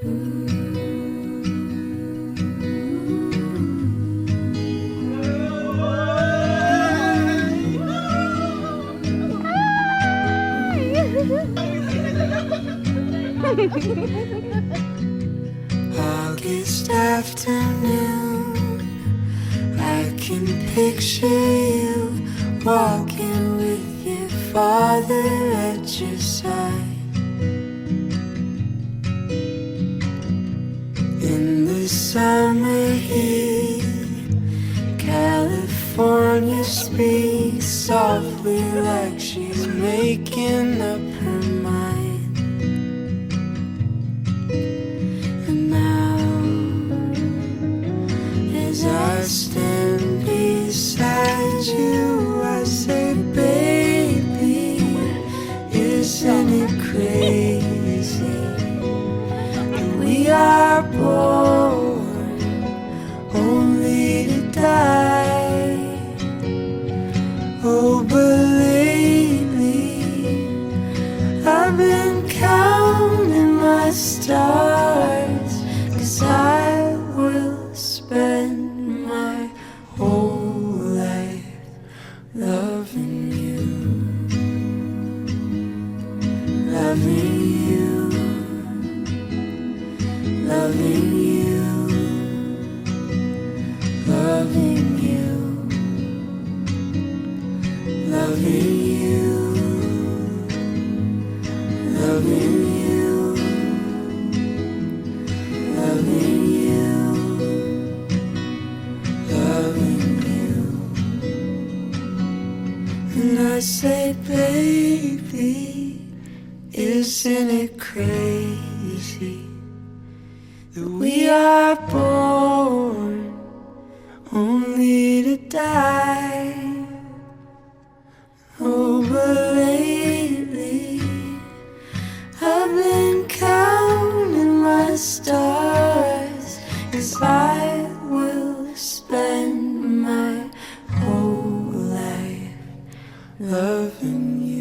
August afternoon, I can picture you walking with your father at your side. In the summer heat, California speaks softly like she's making up her mind. And now, as I stand beside you, I say, baby, isn't it crazy that we are born only to die? Oh, but lately I've been counting my stars, 'cause I will spend my whole life loving you, loving you, loving you, loving you, loving you, loving you, loving you, loving you. And I say, baby, isn't it crazy that we are born only to die? Oh, but lately I've been counting my stars, 'cause I will spend my whole life loving you.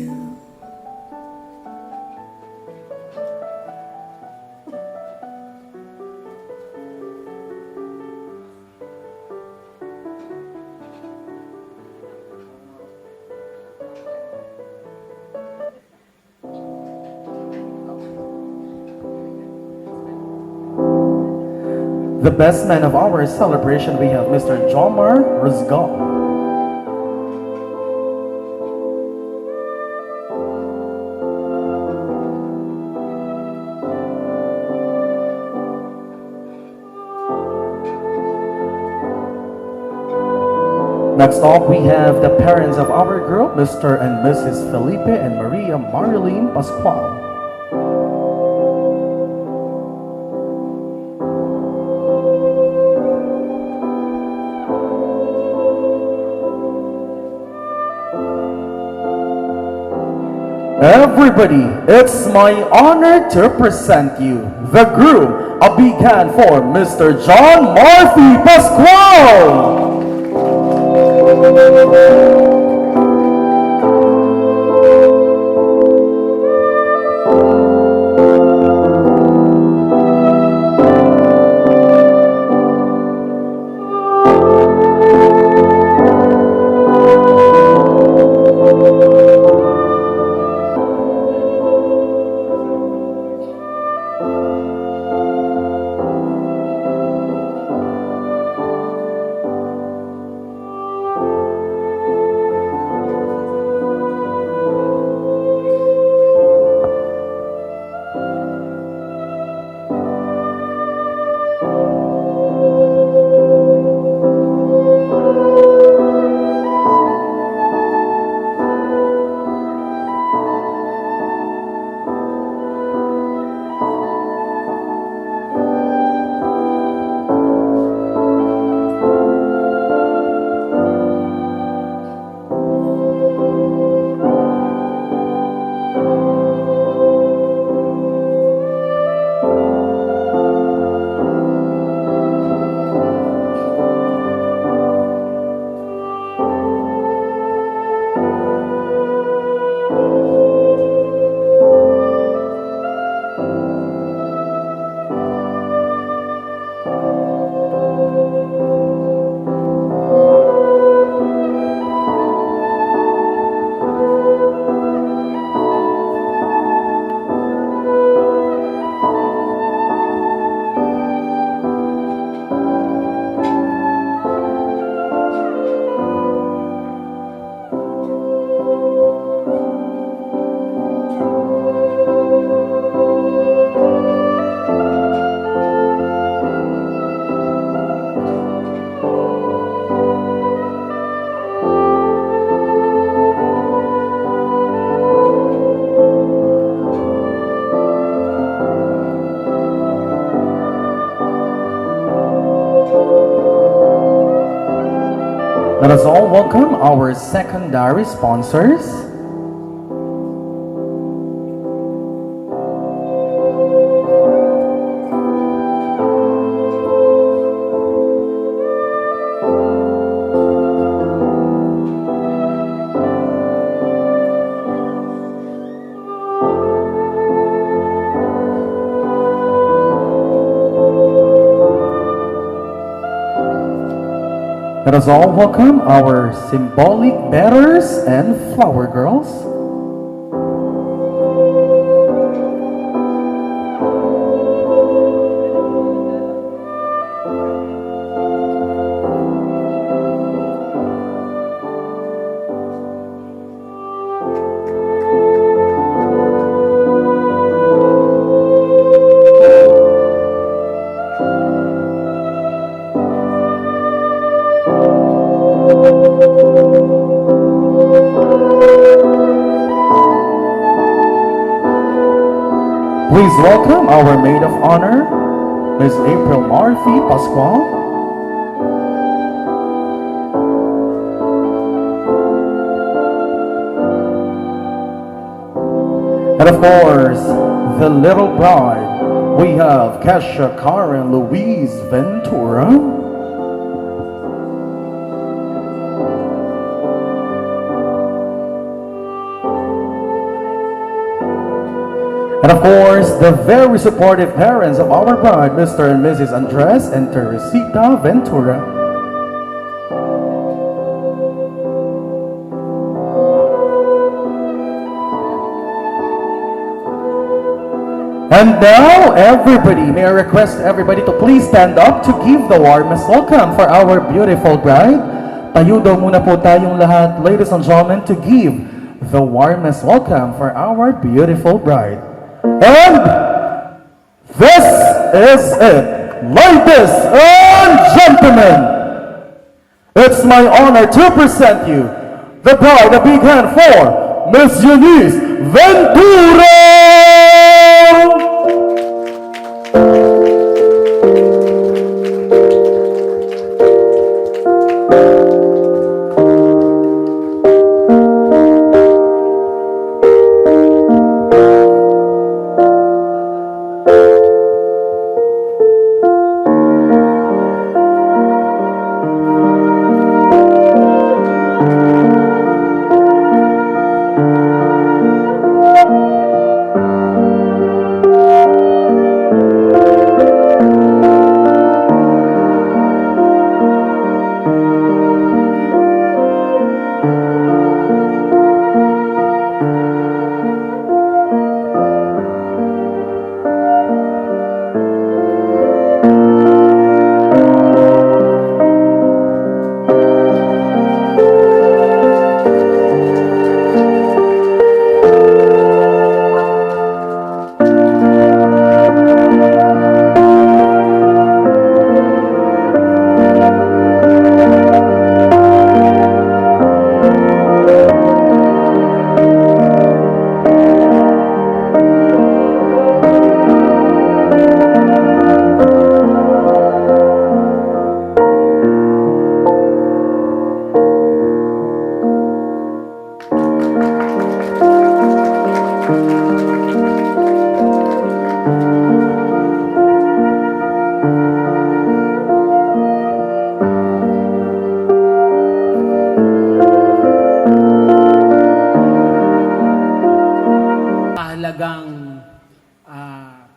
The best man of our celebration, we have Mr. Jomar Rizgal. Next up, we have the parents of our group, Mr. and Mrs. Felipe and Maria Marilyn Pascual. Everybody, it's my honor to present you the groom. A big hand for Mr. John Murphy Pascual. Let us all welcome our secondary sponsors. Let us all welcome our symbolic bearers and flower girls. Please welcome our maid of honor, Miss April Murphy Pascual. And of course, the little bride, we have Kesha Karen Louise Ventura. And of course, the very supportive parents of our bride, Mr. and Mrs. Andres and Teresita Ventura. And now, everybody, may I request everybody to please stand up to give the warmest welcome for our beautiful bride. Tayo daw muna po tayong lahat, ladies and gentlemen, to give the warmest welcome for our beautiful bride. And this is it, ladies and gentlemen. It's my honor to present you the bride. A big hand for Miss Eunice Ventura.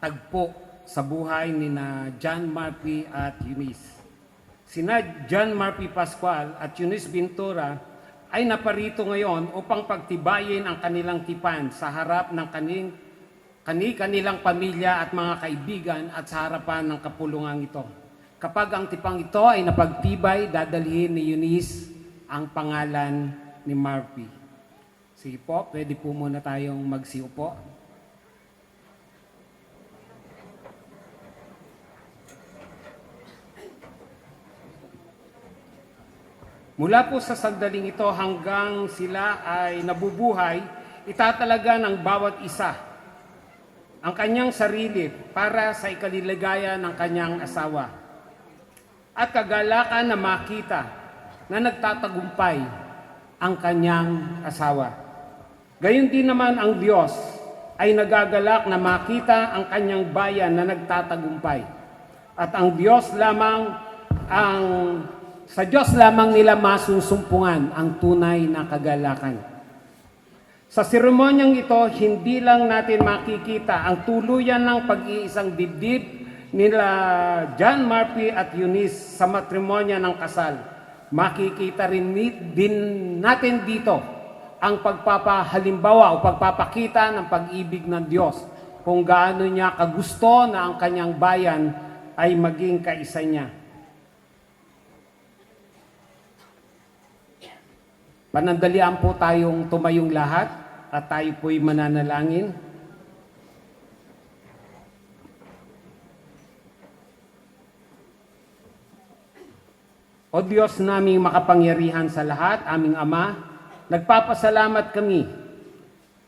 tagpo sa buhay ni na John Murphy at Eunice. Sina John Murphy Pascual at Eunice Ventura ay naparito ngayon upang pagtibayin ang kanilang tipan sa harap ng kanilang pamilya at mga kaibigan at sa harapan ng kapulungan ito. Kapag ang tipang ito ay napagtibay, dadalhin ni Eunice ang pangalan ni Murphy. Sige po, pwede po muna tayong magsiupo. Mula po sa sandaling ito hanggang sila ay nabubuhay, itatalaga ng bawat isa ang kanyang sarili para sa ikaliligaya ng kanyang asawa. At kagalakan na makita na nagtatagumpay ang kanyang asawa. Gayon din naman ang Diyos ay nagagalak na makita ang kanyang bayan na nagtatagumpay. At ang Diyos lamang sa Diyos lamang nila masusumpungan ang tunay na kagalakan. Sa seremonyang ito, hindi lang natin makikita ang tuluyan ng pag-iisang dibdib nila John Murphy at Eunice sa matrimonya ng kasal. Makikita rin din natin dito ang pagpapahalimbawa o pagpapakita ng pag-ibig ng Diyos kung gaano niya kagusto na ang kanyang bayan ay maging kaisa niya. Panandalian po tayong tumayong lahat at tayo po'y mananalangin. O Diyos naming makapangyarihan sa lahat, aming Ama, nagpapasalamat kami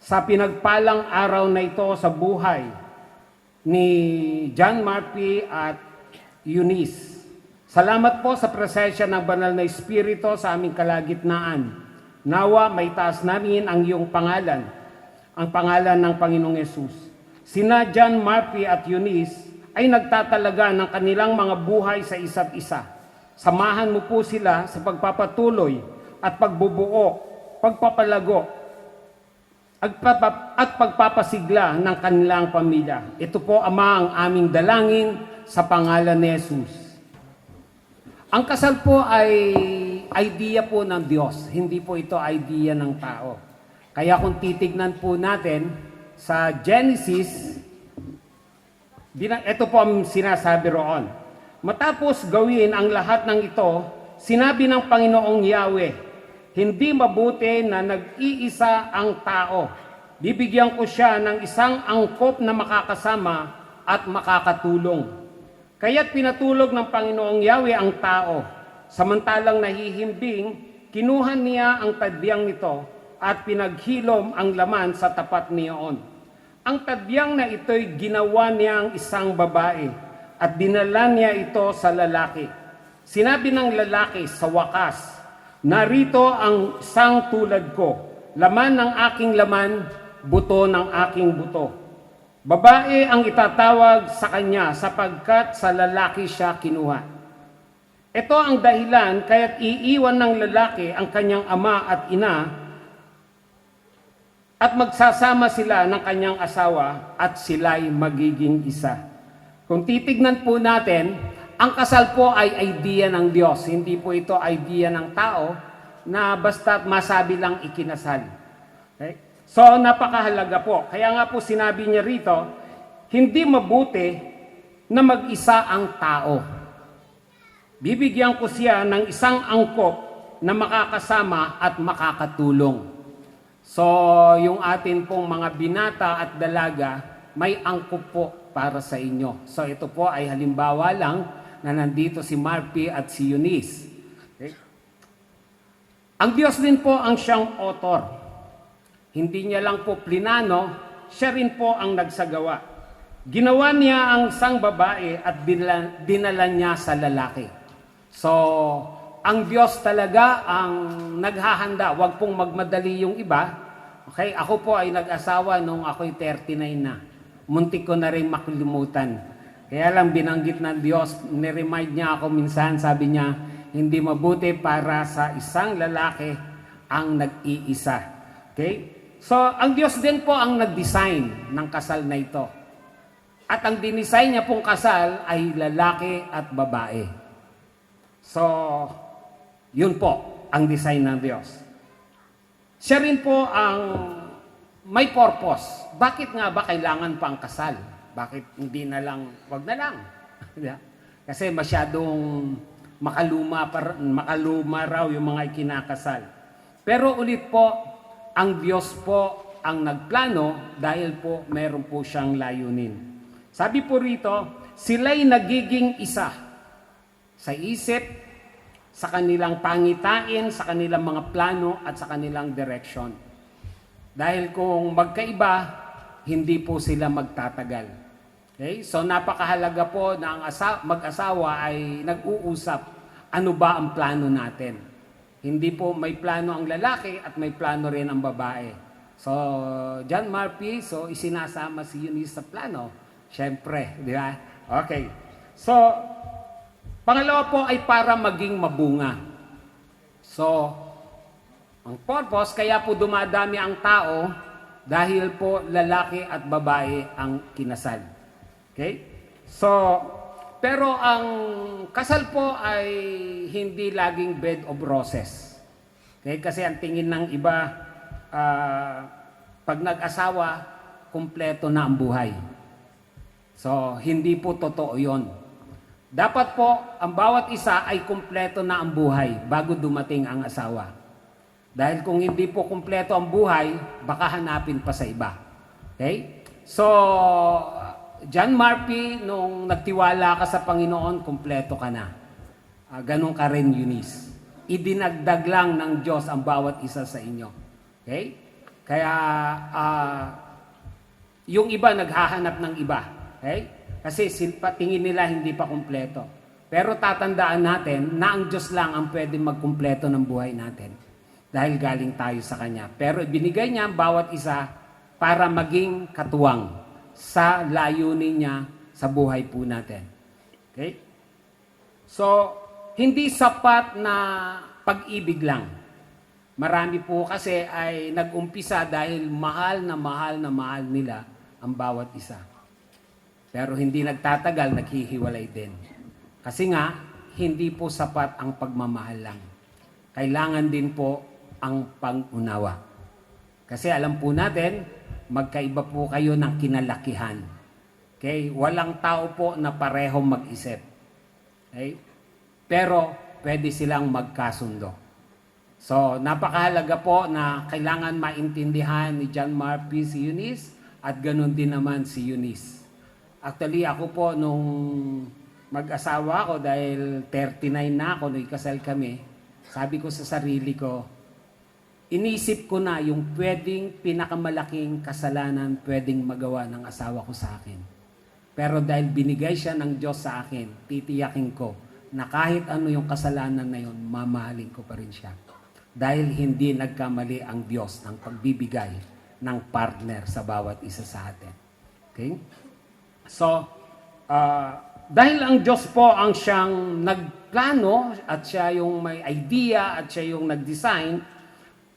sa pinagpalang araw na ito sa buhay ni John Murphy at Eunice. Salamat po sa presensya ng banal na Espiritu sa aming kalagitnaan. Nawa may taas namin ang iyong pangalan, ang pangalan ng Panginoong Yesus. Sina John Murphy at Eunice ay nagtatalaga ng kanilang mga buhay sa isa't isa. Samahan mo po sila sa pagpapatuloy at pagbubuo, pagpapalago, at pagpapasigla ng kanilang pamilya. Ito po, Ama, ang aming dalangin sa pangalan ni Jesus. Ang kasal po ay idea po ng Diyos, hindi po ito idea ng tao. Kaya kung titignan po natin sa Genesis, ito po ang sinasabi roon. Matapos gawin ang lahat ng ito, sinabi ng Panginoong Yahweh, hindi mabuti na nag-iisa ang tao. Bibigyan ko siya ng isang angkop na makakasama at makakatulong. Kaya't pinatulog ng Panginoong Yahweh ang tao. Samantalang nahihimbing, kinuha niya ang tadyang nito at pinaghilom ang laman sa tapat niyon. Ang tadyang na ito'y ginawa niyang isang babae at dinala niya ito sa lalaki. Sinabi ng lalaki sa wakas, narito ang isang tulad ko, laman ng aking laman, buto ng aking buto. Babae ang itatawag sa kanya sapagkat sa lalaki siya kinuha. Ito ang dahilan kaya't iiwan ng lalaki ang kanyang ama at ina at magsasama sila ng kanyang asawa at sila'y magiging isa. Kung titignan po natin, ang kasal po ay idea ng Diyos. Hindi po ito idea ng tao na basta't masabi lang ikinasal. Okay? So, napakahalaga po. Kaya nga po sinabi niya rito, hindi mabuti na mag-isa ang tao. Bibigyan ko siya ng isang angkop na makakasama at makakatulong. So, yung atin pong mga binata at dalaga, may angkop po para sa inyo. So, ito po ay halimbawa lang na nandito si Murphy at si Eunice. Okay? Ang Diyos din po ang siyang author. Hindi niya lang po plinano, siya rin po ang nagsagawa. Ginawa niya ang isang babae at dinala niya sa lalaki. So, ang Diyos talaga ang naghahanda. Huwag pong magmadali yung iba. Okay, ako po ay nag-asawa nung ako'y 39 na. Muntik ko na rin makalimutan. Kaya lang binanggit ng Diyos, niremind niya ako minsan, sabi niya, hindi mabuti para sa isang lalaki ang nag-iisa. Okay? So, ang Diyos din po ang nag-design ng kasal na ito. At ang dinisign niya pong kasal ay lalaki at babae. So, yun po ang design ng Diyos. Siya rin po ang may purpose. Bakit nga ba kailangan pa ang kasal? Bakit hindi na lang, wag na lang? Kasi masyadong makaluma raw yung mga ikinakasal. Pero ulit po, ang Diyos po ang nagplano dahil po meron po siyang layunin. Sabi po rito, sila'y nagiging isa sa isip, sa kanilang pangitain, sa kanilang mga plano at sa kanilang direction. Dahil kung magkaiba, hindi po sila magtatagal. Okay? So napakahalaga po na ang mag-asawa ay nag-uusap, ano ba ang plano natin? Hindi po may plano ang lalaki at may plano rin ang babae. So, John Marpy, so isinasama si Eunice sa plano. Siyempre, di ba? Okay. So, pangalawa po ay para maging mabunga. So, ang purpose, kaya po dumadami ang tao dahil po lalaki at babae ang kinasal. Okay? So, pero ang kasal po ay hindi laging bed of roses. Okay? Kasi ang tingin ng iba, pag nag-asawa, kumpleto na ang buhay. So, hindi po totoo yon. Dapat po, ang bawat isa ay kumpleto na ang buhay bago dumating ang asawa. Dahil kung hindi po kumpleto ang buhay, baka hanapin pa sa iba. Okay? So, John Marpy, nung nagtiwala ka sa Panginoon, kumpleto ka na. Ganon ka rin, Eunice. Idinagdag lang ng Diyos ang bawat isa sa inyo. Okay? Kaya, yung iba naghahanap ng iba. Okay? Kasi tingin nila hindi pa kumpleto. Pero tatandaan natin na ang Diyos lang ang pwede magkumpleto ng buhay natin. Dahil galing tayo sa Kanya. Pero binigay niya ang bawat isa para maging katuwang sa layunin niya sa buhay po natin. Okay? So, hindi sapat na pag-ibig lang. Marami po kasi ay nag-umpisa dahil mahal na mahal na mahal nila ang bawat isa. Pero hindi nagtatagal, naghihiwalay din. Kasi nga, hindi po sapat ang pagmamahal lang. Kailangan din po ang pang-unawa. Kasi alam po natin, magkaiba po kayo ng kinalakihan. Okay? Walang tao po na parehong mag-isip. Okay? Pero, pwede silang magkasundo. So, napakahalaga po na kailangan maintindihan ni John Marpy si Eunice at ganun din naman si Eunice. Actually, ako po nung mag-asawa ako dahil 39 na ako nung ikasal kami, sabi ko sa sarili ko, inisip ko na yung pwedeng pinakamalaking kasalanan pwedeng magawa ng asawa ko sa akin. Pero dahil binigay siya ng Diyos sa akin, titiyakin ko na kahit ano yung kasalanan na yun, mamahalin ko pa rin siya. Dahil hindi nagkamali ang Diyos ng pagbibigay ng partner sa bawat isa sa atin. Okay? So, dahil ang Diyos po ang siyang nagplano at siya yung may idea at siya yung nag-design,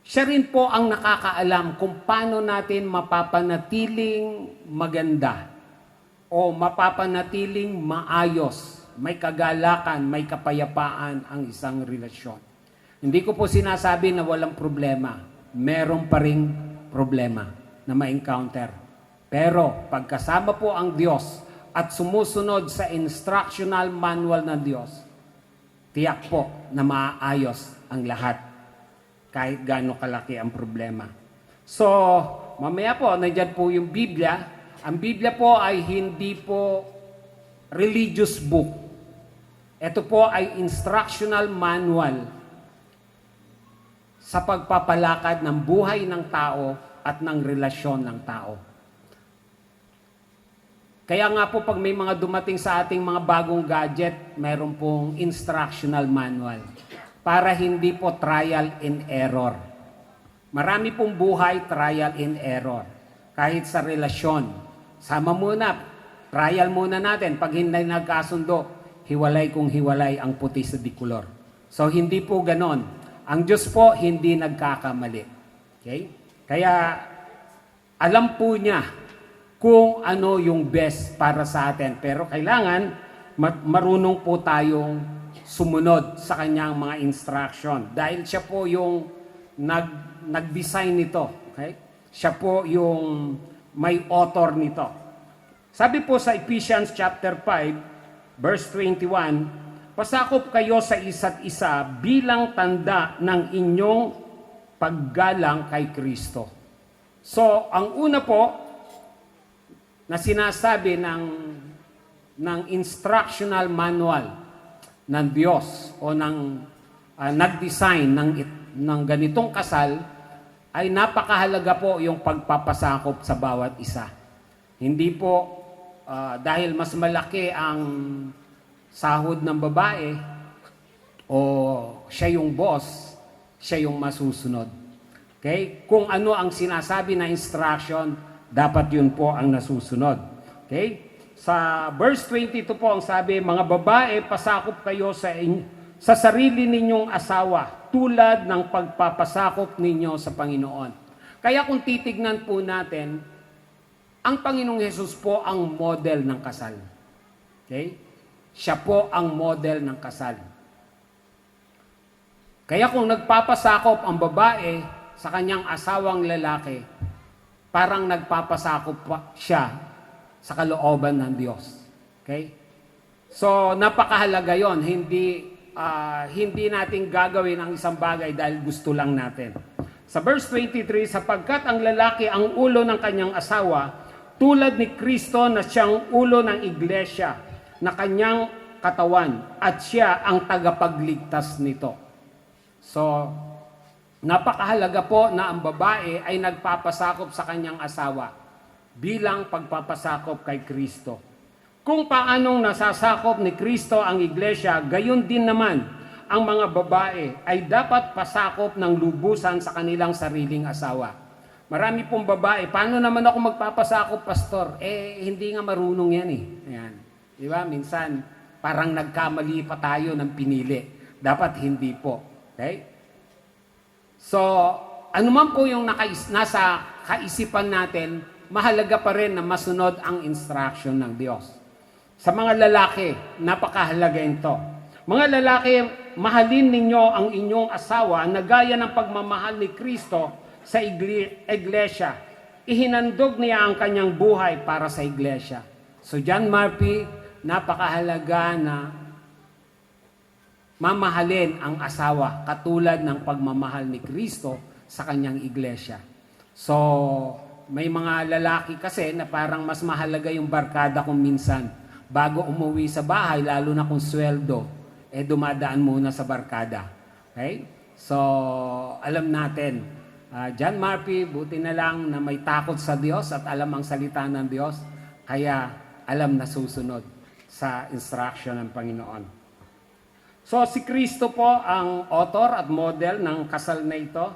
siya rin po ang nakakaalam kung paano natin mapapanatiling maganda o mapapanatiling maayos, may kagalakan, may kapayapaan ang isang relasyon. Hindi ko po sinasabi na walang problema. Meron pa ring problema na ma-encounter. Pero pagkasama po ang Diyos at sumusunod sa instructional manual ng Diyos, tiyak po na maayos ang lahat. Kahit gaano kalaki ang problema. So, mamaya po, nandiyan po yung Biblia. Ang Biblia po ay hindi po religious book. Ito po ay instructional manual sa pagpapalakad ng buhay ng tao at ng relasyon ng tao. Kaya nga po pag may mga dumating sa ating mga bagong gadget, mayroon pong instructional manual. Para hindi po trial and error. Marami pong buhay, trial and error. Kahit sa relasyon. Sama muna, trial muna natin. Pag hindi nagkasundo, hiwalay kung hiwalay ang puti sa dikulor. So, hindi po ganon. Ang Diyos po, hindi nagkakamali. Okay? Kaya, alam po niya kung ano yung best para sa atin. Pero kailangan, marunong po tayong sumunod sa kanyang mga instruction. Dahil siya po yung nag-design nito. Okay? Siya po yung may author nito. Sabi po sa Ephesians chapter 5, verse 21, pasakop kayo sa isa't isa bilang tanda ng inyong paggalang kay Kristo. So, ang una po na sinasabi ng instructional manual ng Diyos o ng nag-design ng ganitong kasal ay napakahalaga po yung pagpapasakop sa bawat isa. Hindi po dahil mas malaki ang sahod ng babae o siya yung boss, siya yung masusunod. Okay? Kung ano ang sinasabi na instruction, dapat yun po ang nasusunod. Okay? Sa verse 22 po ang sabi, mga babae, pasakop kayo sa sarili ninyong asawa tulad ng pagpapasakop ninyo sa Panginoon. Kaya kung titignan po natin, ang Panginoong Hesus po ang model ng kasal. Okay? Siya po ang model ng kasal. Kaya kung nagpapasakop ang babae sa kanyang asawang lalaki, parang nagpapasakop pa siya sa kalooban ng Diyos. Okay? So, napakahalaga yon. Hindi natin gagawin ang isang bagay dahil gusto lang natin. Sa verse 23, sapagkat ang lalaki ang ulo ng kanyang asawa, tulad ni Kristo na siyang ulo ng iglesia, na kanyang katawan, at siya ang tagapagligtas nito. So, napakahalaga po na ang babae ay nagpapasakop sa kanyang asawa bilang pagpapasakop kay Kristo. Kung paanong nasasakop ni Kristo ang iglesia, gayon din naman ang mga babae ay dapat pasakop ng lubusan sa kanilang sariling asawa. Marami pong babae, paano naman ako magpapasakop, pastor? Hindi nga marunong yan eh. Ayan. Di ba? Minsan, parang nagkamali pa tayo ng pinili. Dapat hindi po. Okay? So, ano man po yung nasa kaisipan natin, mahalaga pa rin na masunod ang instruction ng Diyos. Sa mga lalaki, napakahalaga ito. Mga lalaki, mahalin ninyo ang inyong asawa na gaya ng pagmamahal ni Kristo sa iglesia. Ihinandog niya ang kanyang buhay para sa iglesia. So John Murphy, napakahalaga na mamahalin ang asawa katulad ng pagmamahal ni Kristo sa kanyang iglesia. So, may mga lalaki kasi na parang mas mahalaga yung barkada kung minsan. Bago umuwi sa bahay, lalo na kung sweldo, dumadaan muna sa barkada. Okay? So, alam natin, John Murphy, buti na lang na may takot sa Diyos at alam ang salita ng Diyos, kaya alam na susunod sa instruction ng Panginoon. So, si Kristo po ang author at model ng kasal na ito.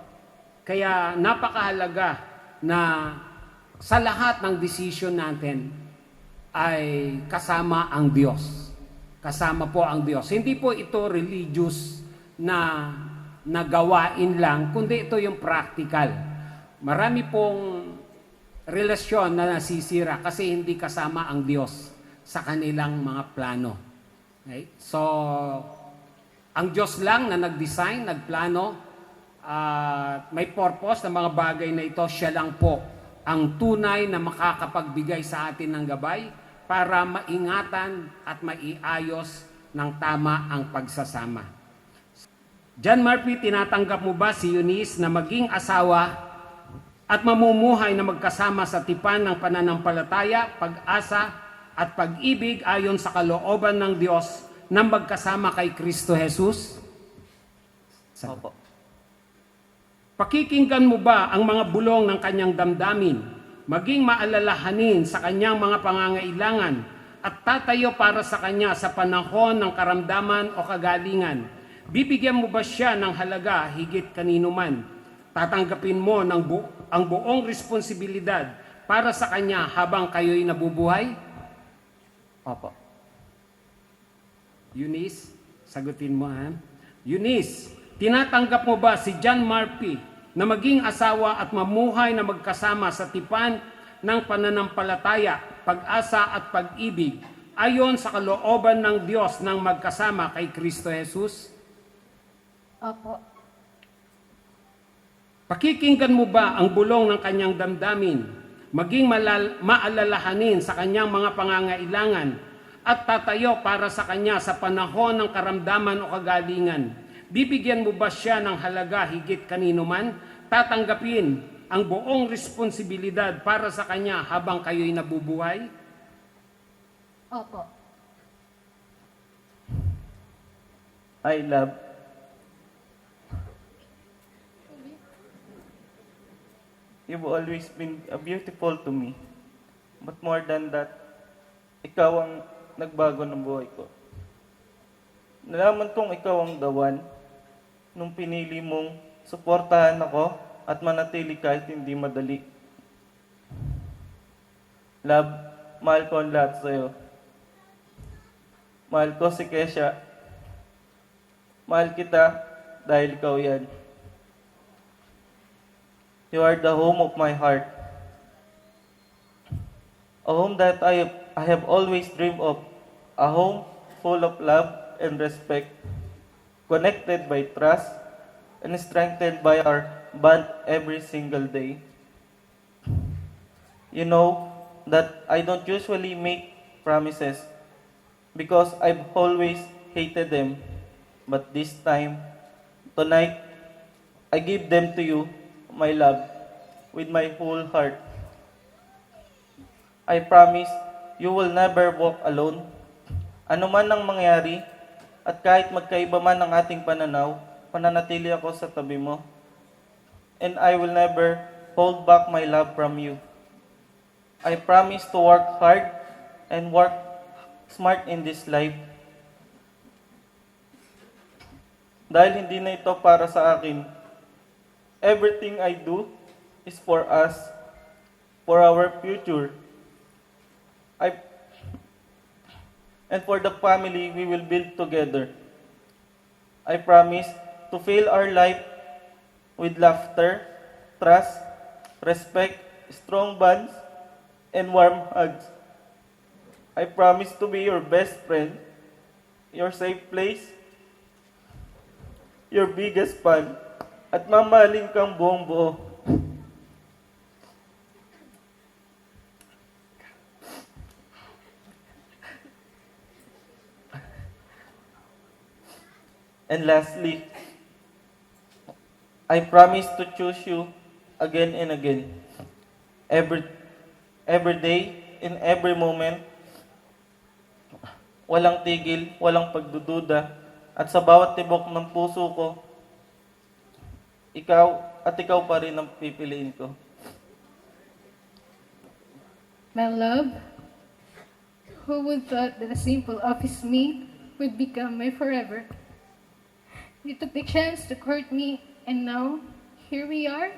Kaya napakahalaga na sa lahat ng decision natin ay kasama ang Diyos. Kasama po ang Diyos. Hindi po ito religious na gawain lang, kundi ito yung practical. Marami pong relasyon na nasisira kasi hindi kasama ang Diyos sa kanilang mga plano. Okay? So, ang Diyos lang na nag-design, nagplano, may purpose ng mga bagay na ito, siya lang po ang tunay na makakapagbigay sa atin ng gabay para maingatan at maiayos ng tama ang pagsasama. John Murphy, tinatanggap mo ba si Eunice na maging asawa at mamumuhay na magkasama sa tipan ng pananampalataya, pag-asa at pag-ibig ayon sa kalooban ng Diyos na magkasama kay Kristo Jesus? Opo. Pakikinggan mo ba ang mga bulong ng kanyang damdamin, maging maalalahanin sa kanyang mga pangangailangan at tatayo para sa kanya sa panahon ng karamdaman o kagalingan? Bibigyan mo ba siya ng halaga higit kanino man? Tatanggapin mo ang buong responsibilidad para sa kanya habang kayo'y nabubuhay? Opo. Eunice, sagutin mo ha. Eunice, tinatanggap mo ba si John Murphy na maging asawa at mamuhay na magkasama sa tipan ng pananampalataya, pag-asa at pag-ibig ayon sa kalooban ng Diyos ng magkasama kay Kristo Jesus? Opo. Pakikinggan mo ba ang bulong ng kanyang damdamin, maging maalalahanin sa kanyang mga pangangailangan at tatayo para sa kanya sa panahon ng karamdaman o kagalingan? Bibigyan mo ba siya ng halaga higit kanino man? Tatanggapin ang buong responsibilidad para sa kanya habang kayo'y nabubuhay? Opo. I love. You've always been beautiful to me. But more than that, ikaw ang nagbago ng buhay ko. Nalaman kong ikaw ang the one nung pinili mong suportahan ako at manatili kahit hindi madali. Love, mahal ko ang lahat sa'yo. Mahal ko si Kesha. Mahal kita dahil ikaw yan. You are the home of my heart. A home that I have always dreamed of. A home full of love and respect. Connected by trust and strengthened by our bond every single day. You know that I don't usually make promises because I've always hated them. But this time, tonight, I give them to you, my love, with my whole heart. I promise you will never walk alone. Ano man ang mangyari, at kahit magkaiba man ang ating pananaw, pananatili ako sa tabi mo. And I will never hold back my love from you. I promise to work hard and work smart in this life. Dahil hindi na ito para sa akin. Everything I do is for us, for our future. And for the family we will build together. I promise to fill our life with laughter, trust, respect, strong bonds, and warm hugs. I promise to be your best friend, your safe place, your biggest fan, at mamahalin kang buong buo. And lastly, I promise to choose you again and again. Every day, in every moment, walang tigil, walang pagdududa, at sa bawat tibok ng puso ko, ikaw pa rin ang pipiliin ko. My love, who would thought that a simple office mate would become my forever? You took the chance to court me, and now, here we are,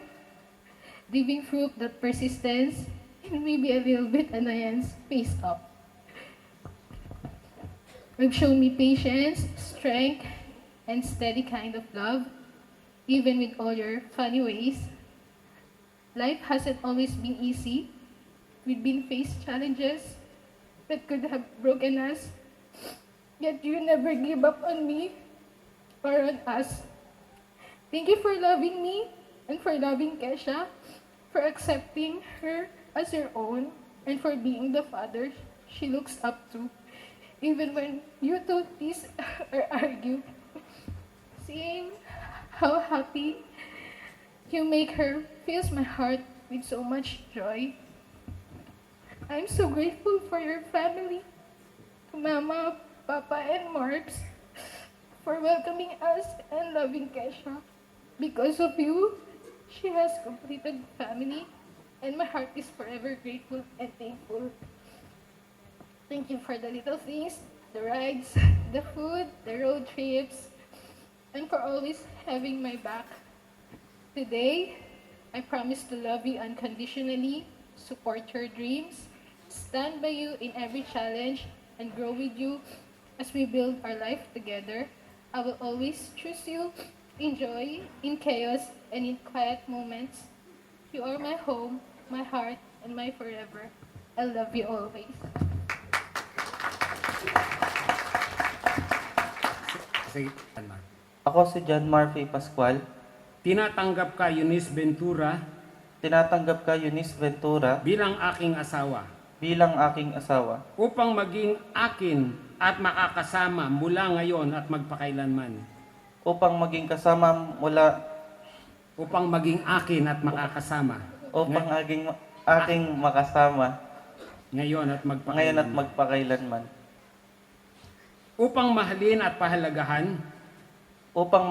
living through that persistence, and maybe a little bit annoyance faced up. You've shown me patience, strength, and steady kind of love, even with all your funny ways. Life hasn't always been easy. We've been faced challenges that could have broken us, yet you never give up on me or on us. Thank you for loving me and for loving Kesha, for accepting her as your own, and for being the father she looks up to, even when you two tease or argue. Seeing how happy you make her fills my heart with so much joy. I'm so grateful for your family, to Mama, Papa, and Marks, for welcoming us and loving Kesha. Because of you, she has completed family, and my heart is forever grateful and thankful. Thank you for the little things, the rides, the food, the road trips, and for always having my back. Today, I promise to love you unconditionally, support your dreams, stand by you in every challenge, and grow with you as we build our life together. I will always choose you in joy, in chaos, and in quiet moments. You are my home, my heart, and my forever. I love you always. Sige, Mark. Ako si John Murphy Pascual. Tinatanggap ka, Eunice Ventura, Tinatanggap ka, Eunice Ventura, bilang aking asawa bilang aking asawa upang maging akin at makakasama mula ngayon at magpakailanman. upang maging kasama mula Upang maging akin at makakasama upang aking makasama ngayon at ngayon at magpakailanman. magpakailanman. Upang mahalin at pahalagahan Upang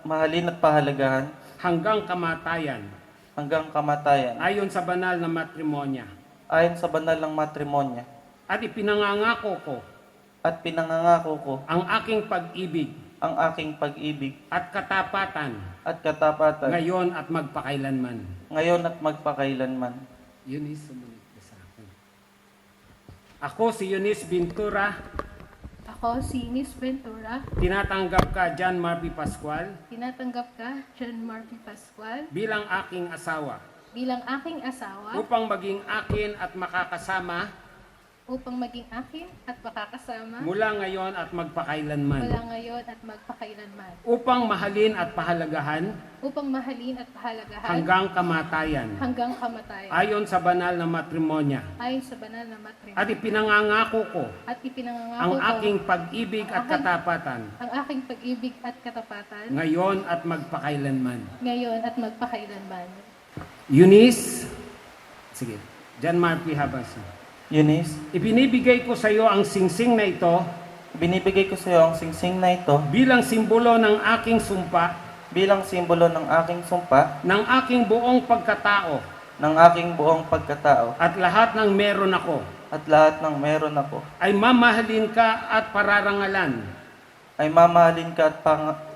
mahalin at pahalagahan hanggang kamatayan hanggang kamatayan ayon sa banal na matrimonya. ayon sa banal ng matrimonya. At ipinangangako ko At pinangangako ko ang aking pag-ibig ang aking pag-ibig at katapatan at katapatan ngayon at magpakailanman. ngayon at magpakailanman. Eunice, sumunod ka sa akin. Ako si Eunice Bintura, Ako si Miss Ventura. tinatanggap ka John Marby Pascual Tinatanggap ka, John Marvin Pascual, bilang aking asawa bilang aking asawa upang maging akin at makakasama upang maging akin at makakasama mula ngayon at magpakailanman. mula ngayon at magpakailanman. Upang mahalin at pahalagahan Upang mahalin at pahalagahan hanggang kamatayan. hanggang kamatayan. Ayon sa banal na matrimonya. Ayon sa banal na matrimonyo. At ipinangangako ko At ipinangangako ang ko aking pag-ibig at katapatan ang aking pag-ibig at katapatan ngayon at magpakailanman. ngayon at magpakailanman. Eunice, sige, John Marby Habas. Eunice, Ibinibigay ko sa iyo ang singsing na ito binibigay ko sa iyo ang singsing na ito bilang simbolo ng aking sumpa bilang simbolo ng aking sumpa ng aking buong pagkatao ng aking buong pagkatao at lahat ng meron ako at lahat ng meron ako ay mamahalin ka at pararangalan ay mamahalin ka at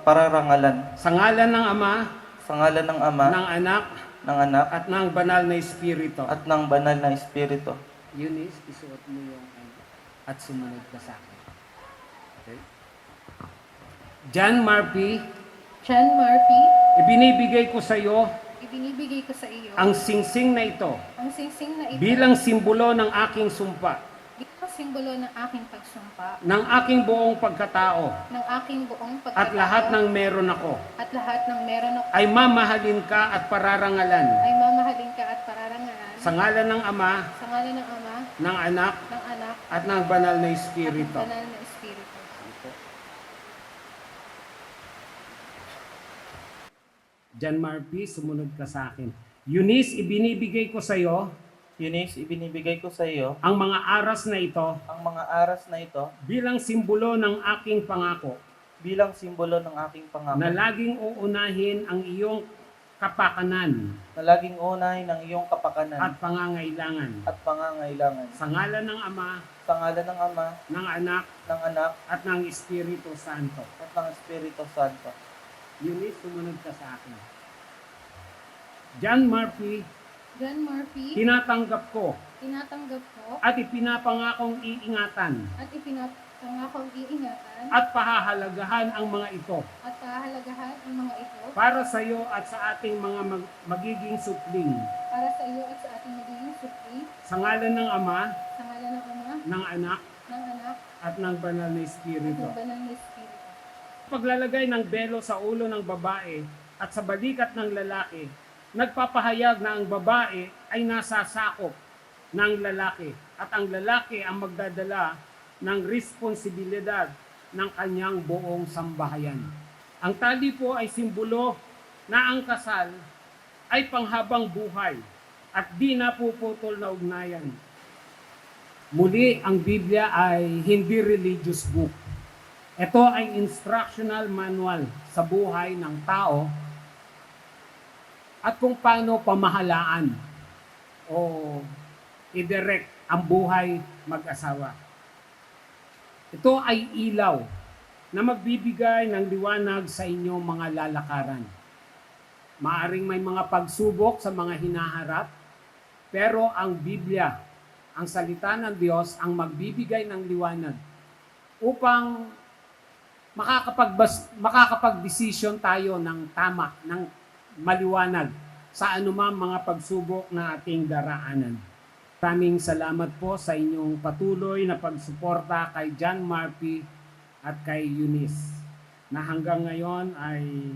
pararangalan sa ngalan ng Ama, sa ngalan ng Ama, ng Anak, ng Anak, at ng Banal na Espiritu. at ng Banal na Espiritu. Eunice, isuot mo yung at sumunod ka sa akin. Okay? John Marby, John Marvin, ibinibigay ko sa iyo ibinibigay ko sa iyo ang singsing na ito ang singsing na ito bilang simbolo ng aking sumpa, bilang simbolo ng aking pagsumpa ng aking buong pagkatao, ng aking buong pagkatao at lahat ng meron ako, at lahat ng meron ako ay mamahalin ka at pararangalan ay mamahalin ka at pararangalan sa ngalan ng Ama, sa ngalan ng Ama, ng Anak, ng Anak, at ng Banal na at ng Espiritu. Banal na Espiritu. John Marby, sumunod ka sa akin. Eunice, ibinibigay ko sa iyo Eunice, ibinibigay ko sa iyo ang mga aras na ito ang mga aras na ito bilang simbolo ng aking pangako bilang simbolo ng aking pangako na laging uunahin ang iyong kapakanan na laging unahin ng iyong kapakanan at pangangailangan at pangangailangan sa ngalan ng Ama, sa ngalan ng Ama, ng Anak, ng Anak, at ng Espiritu Santo. at ng Espiritu Santo. Eunice, sumunod ka sa akin. John Marby, John Marvin, tinatanggap ko tinatanggap ko at ipinapangakong iingatan at ipinapangakong iingatan at pahahalagahan ang mga ito at pahalagahan ang mga ito para sa iyo at sa ating mga magiging supling para sa iyo at sa ating magiging supli sa ngalan ng Ama, sa ngalan ng Ama, ng Anak, ng Anak, at ng Banal na at Espiritu. ng Banal na Espiritu. Paglalagay ng belo sa ulo ng babae at sa balikat ng lalaki, nagpapahayag na ang babae ay nasa sakop ng lalaki at ang lalaki ang magdadala ng responsibilidad ng kanyang buong sambahayan. Ang tali po ay simbolo na ang kasal ay panghabang buhay at di napuputol na ugnayan. Muli, ang Biblia ay hindi religious book. Ito ay instructional manual sa buhay ng tao at kung paano pamahalaan o i-direct ang buhay mag-asawa. Ito ay ilaw na magbibigay ng liwanag sa inyong mga lalakaran. Maaring may mga pagsubok sa mga hinaharap, pero ang Biblia, ang salita ng Diyos, ang magbibigay ng liwanag upang makakapag-desisyon tayo ng tama, ng maliwanag sa anumang mga pagsubok na ating daraanan. Maraming salamat po sa inyong patuloy na pagsuporta kay John Marby at kay Eunice na hanggang ngayon ay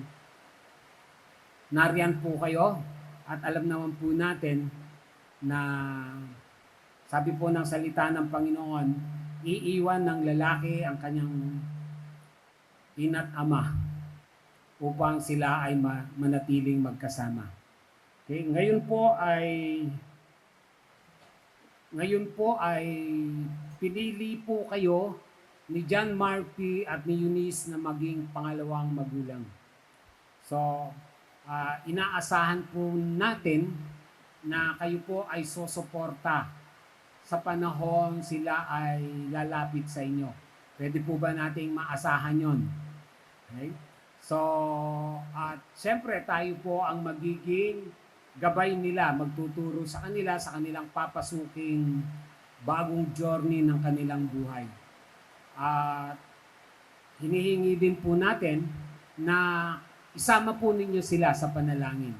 nariyan po kayo at alam naman po natin na sabi po ng salita ng Panginoon, iiwan ng lalaki ang kanyang ina't ama upang sila ay manatiling magkasama. Okay, ngayon po ay pinili po kayo ni John Marby at ni Eunice na maging pangalawang magulang. So, inaasahan po natin na kayo po ay susuporta sa panahon sila ay lalapit sa inyo. Pwede po ba nating maasahan yon? Okay? So, at siyempre tayo po ang magiging gabay nila, magtuturo sa kanila sa kanilang papasuking bagong journey ng kanilang buhay. At hinihingi din po natin na isama po ninyo sila sa panalangin.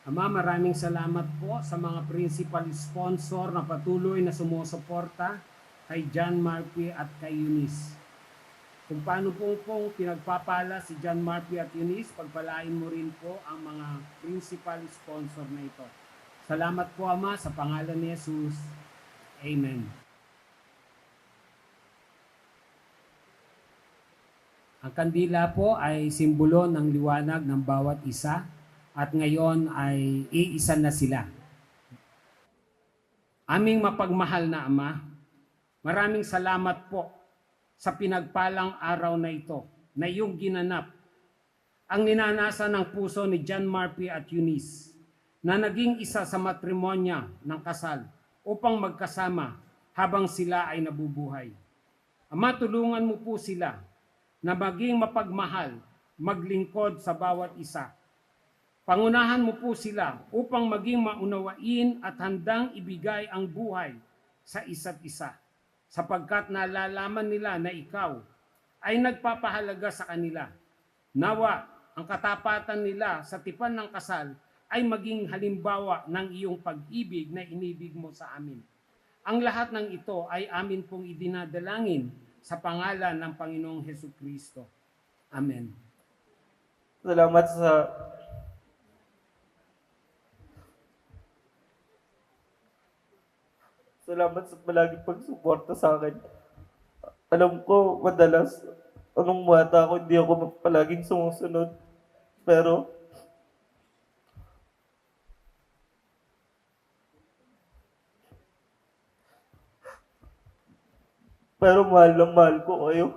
Ama, maraming salamat po sa mga principal sponsor na patuloy na sumusuporta kay John Marpy at kay Eunice. Kung paano pong pinagpapala si John Marpy at Eunice, pagpalain mo rin po ang mga principal sponsor na ito. Salamat po, Ama, sa pangalan ni Jesus. Amen. Ang kandila po ay simbolo ng liwanag ng bawat isa at ngayon ay iisa na sila. Aming mapagmahal na Ama, maraming salamat po sa pinagpalang araw na ito na iyong ginanap ang ninanasa ng puso ni John Marpy at Eunice na naging isa sa matrimonya ng kasal upang magkasama habang sila ay nabubuhay. Ama, tulungan mo po sila na maging mapagmahal, maglingkod sa bawat isa. Pangunahan mo po sila upang maging maunawain at handang ibigay ang buhay sa isa't isa, sapagkat nalalaman nila na ikaw ay nagpapahalaga sa kanila. Nawa, ang katapatan nila sa tipan ng kasal ay maging halimbawa ng iyong pag-ibig na inibig mo sa amin. Ang lahat ng ito ay amin pong idinadalangin sa pangalan ng Panginoong Hesukristo. Amen. Salamat sa palaging pagsuporta sa akin. Alam ko, madalas, anong bata ako, hindi ako palaging sumusunod. Pero, mahal na mahal ko kayo.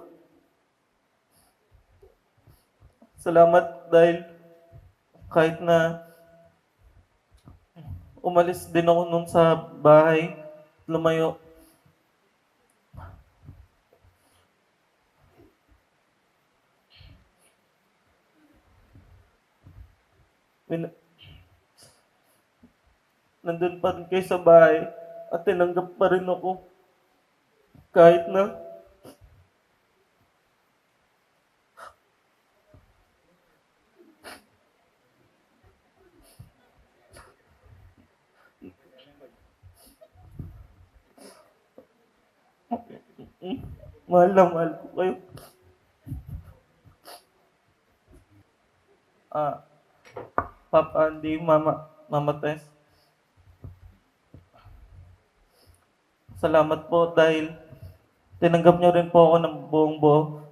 Salamat dahil kahit na umalis din ako nun sa bahay, lumayo. Nandun pa rin kayo sa bahay at tinanggap pa rin ako. Kahit na mahal na mahal ko kayo. Papa Andy, Mama Tess. Salamat po dahil tinanggap niyo rin po ako ng buong buo.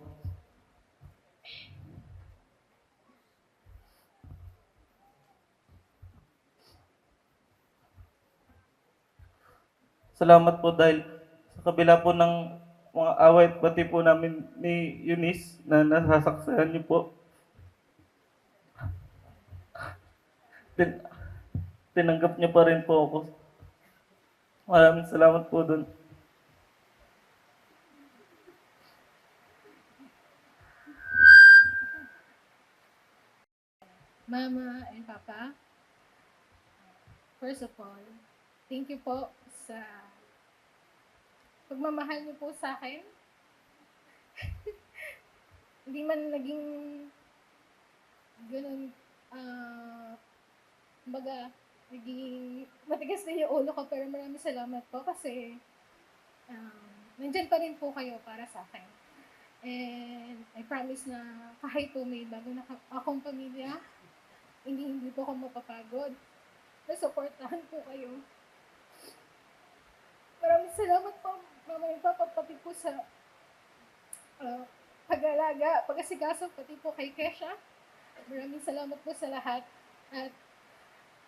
Salamat po dahil sa kabila po ng mga away at pati po namin ni Eunice na nasasaksayan niyo po. Tinanggap niyo pa rin po ako. Maraming salamat po doon. Mama and Papa, first of all, thank you po sa pagmamahal niyo po sa akin. Hindi man naging ganun, kumbaga, naging matigas na yung ulo ko, pero maraming salamat po kasi nandyan pa rin po kayo para sa akin. And I promise na kahit po may bago na akong pamilya, hindi po ako mapapagod. Nasuportahan po kayo. Maraming salamat po, Mama and Papa, pati po sa pag-alaga, pag-asikaso, pati po kay Kesha. Maraming salamat po sa lahat. At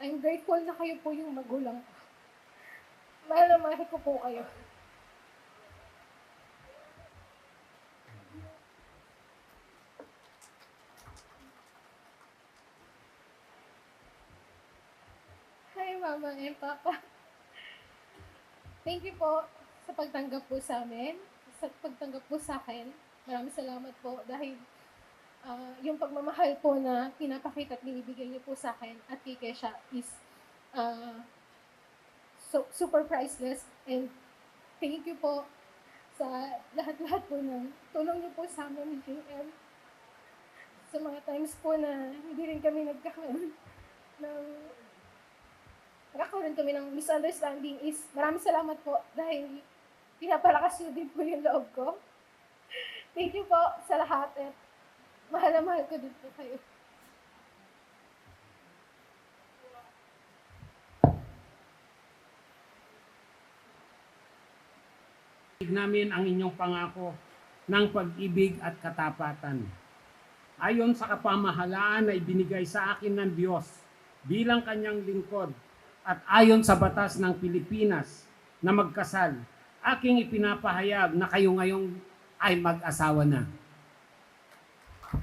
I'm grateful na kayo po yung magulang ko. Mahal na mahal ko po kayo. Hi, Mama and Papa. Thank you po sa pagtanggap po sa amin, sa pagtanggap po sa akin. Maraming salamat po dahil Yung pagmamahal po na pinapakita at binibigay niyo po sa akin at kay Kesha is super priceless. And thank you po sa lahat-lahat po ng tulong niyo po sa amin ni JM. Sa mga times po na hindi rin kami nagkakaroon ng misunderstanding is maraming salamat po dahil pinapalakas niyo din po yung loob ko. Thank you po sa lahat at mahal na mahal ko din po kayo. Namin ang inyong pangako ng pag-ibig at katapatan. Ayon sa kapamahalaan na ibinigay sa akin ng Diyos bilang kanyang lingkod at ayon sa batas ng Pilipinas na magkasal, aking ipinapahayag na kayo ngayon ay mag-asawa na.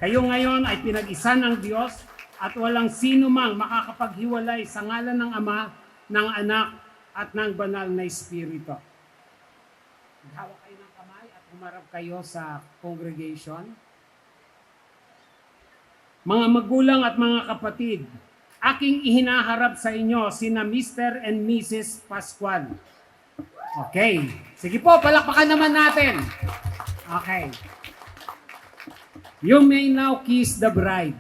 Kayo ngayon ay pinag-isa ng Diyos at walang sino mang makakapaghiwalay sa ngalan ng Ama, ng Anak at ng Banal na Espiritu. Hawak kayo ng kamay at humarap kayo sa congregation. Mga magulang at mga kapatid, aking ihinaharap sa inyo sina Mr. and Mrs. Pascual. Okay. Sige po, palakpakan naman natin. Okay. You may now kiss the bride.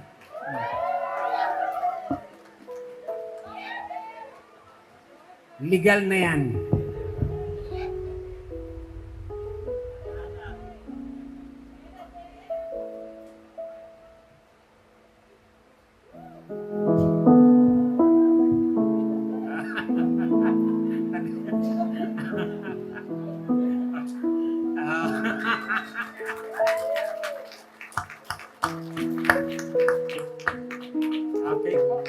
Legal na yan. Okay po.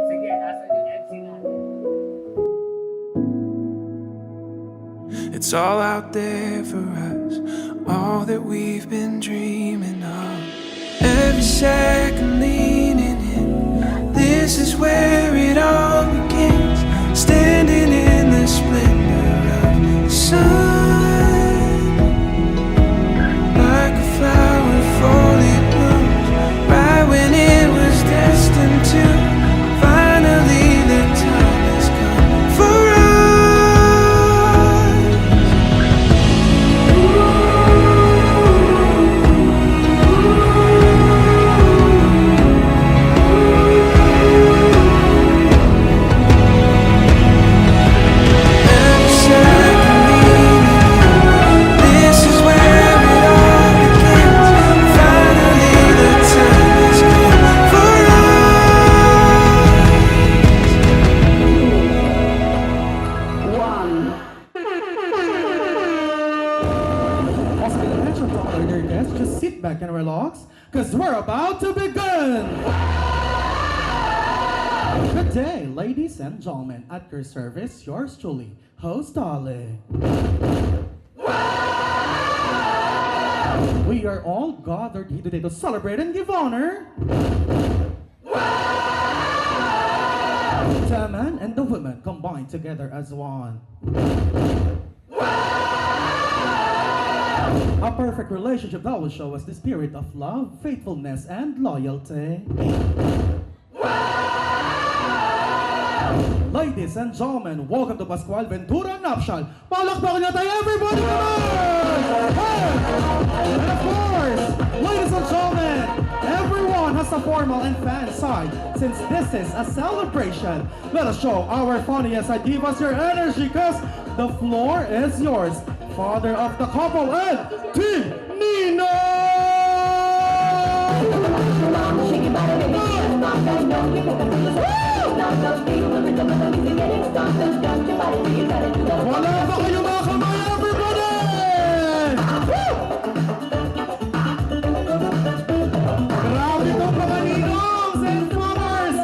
Sige, asan yung MC natin? It's all out there for us, all that we've been dreaming of. Every second leaning in, this is where it all begins. Standing in the splendor of the sun, like a flower fully bloomed, right when it was destined to. Finally the time has come for us. Every second leaning in, this is where it all begins. Finally the time has come for Also, pay attention to all our guests. Just sit back and relax, because we're about to begin! Good day, ladies and gentlemen. At your service, yours truly, host Ali. We are all gathered here today to celebrate and give honor the man and the woman combined together as one. A perfect relationship that will show us the spirit of love, faithfulness, and loyalty. Ladies and gentlemen, welcome to Pascual Ventura Nuptial. Palakpakan niyo tayo, everybody! Hey! And of course, ladies and gentlemen, everyone has a formal and fan side. Since this is a celebration, let us show our funniest and give us your energy, cause the floor is yours. Father of the couple and Team Nino! Wala ba kayo mga kamay, everybody? Grabe itong mga ninongs and fathers!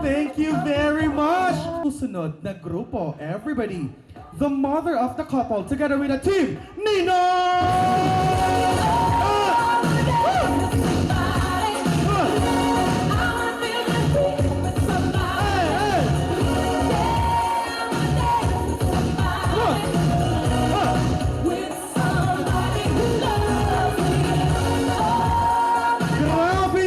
Thank you very much! Susunod na grupo, everybody. The mother of the couple together with a team, Nino! Grabe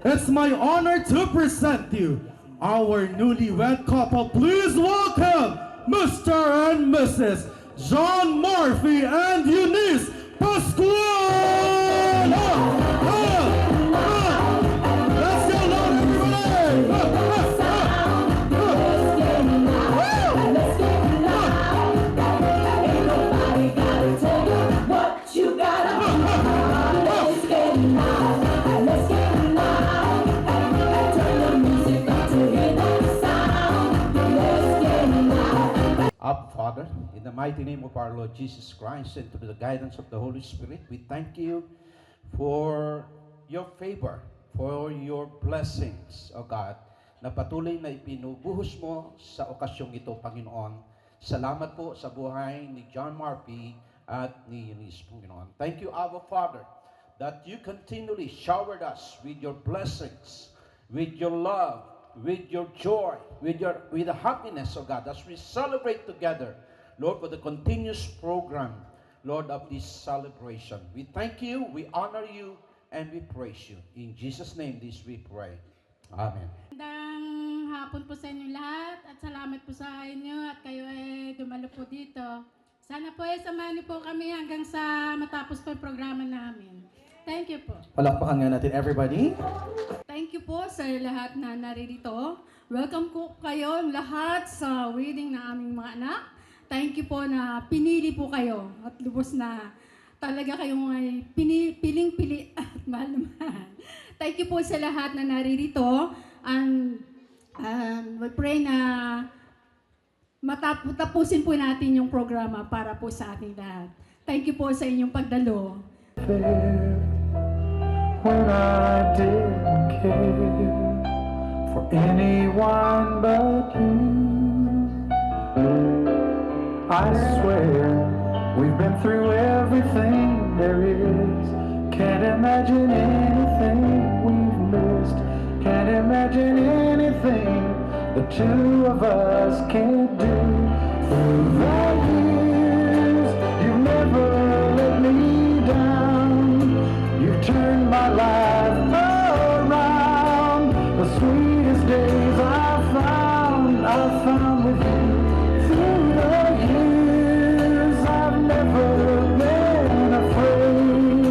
It's my honor to present you our newlywed couple. Please welcome Mr. and Mrs. John Murphy and Eunice Pascual! Let's go, Lord, everybody! What you gotta do? Let's get loud. Let's get loud. Turn the music up to hear that sound. Let's get loud. Up, Father, in the mighty name of our Lord Jesus Christ and through the guidance of the Holy Spirit, we thank you for your favor, for your blessings, O God, na patuloy na ipinubuhos mo sa okasyong ito, Panginoon. Salamat po sa buhay ni John Murphy at ni Eunice, Panginoon. Thank you, Abba Father, that you continually showered us with your blessings, with your love, with your joy, with the happiness, oh God, as we celebrate together, Lord, for the continuous program, Lord, of this celebration. We thank you, we honor you, and we praise you. In Jesus' name, this we pray. Amen. Magandang hapon po sa inyo lahat at salamat po sa inyo at kayo ay dumalo po dito. Sana po ay samahan niyo po kami hanggang sa matapos po yung programa namin. Thank you po. Palakpakan nga natin, everybody. Thank you po sa lahat na naririto. Welcome po kayo lahat sa wedding na aming mga anak. Thank you po na pinili po kayo at lubos na talaga kayong ay piling-pili at mahal na mahal. Thank you po sa lahat na naririto. And we pray na matapusin po natin yung programa para po sa ating lahat. Thank you po sa inyong pagdalo. When I didn't care for anyone but you, I swear we've been through everything there is. Can't imagine anything we've missed. Can't imagine anything the two of us can't do. Through the years, you've never let me down. You've turned my life around. The sweetest days I found with you. Through the years, I've never been afraid.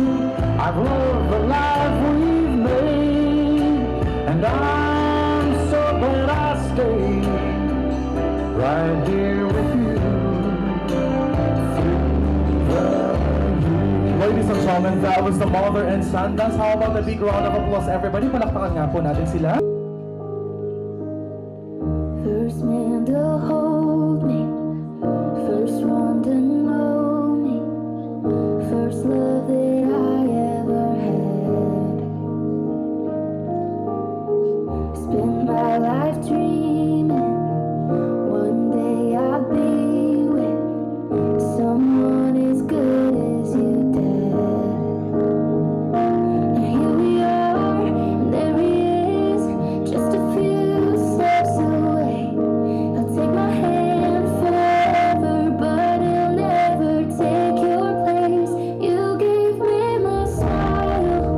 I've loved the life we've made, and I'm so glad I stayed right here with you. Ladies and gentlemen, that was the mother and son dance. How about a big round of applause, everybody? Palakpakan nga po natin sila. First man to hold me, first one to know me, first love that I ever had. Spend my life dreaming, one day I'll be with someone as good as you, Dad. Now here we are, and there he is, just a few steps away. He'll take my hand forever, but he'll never take your place. You gave me my smile,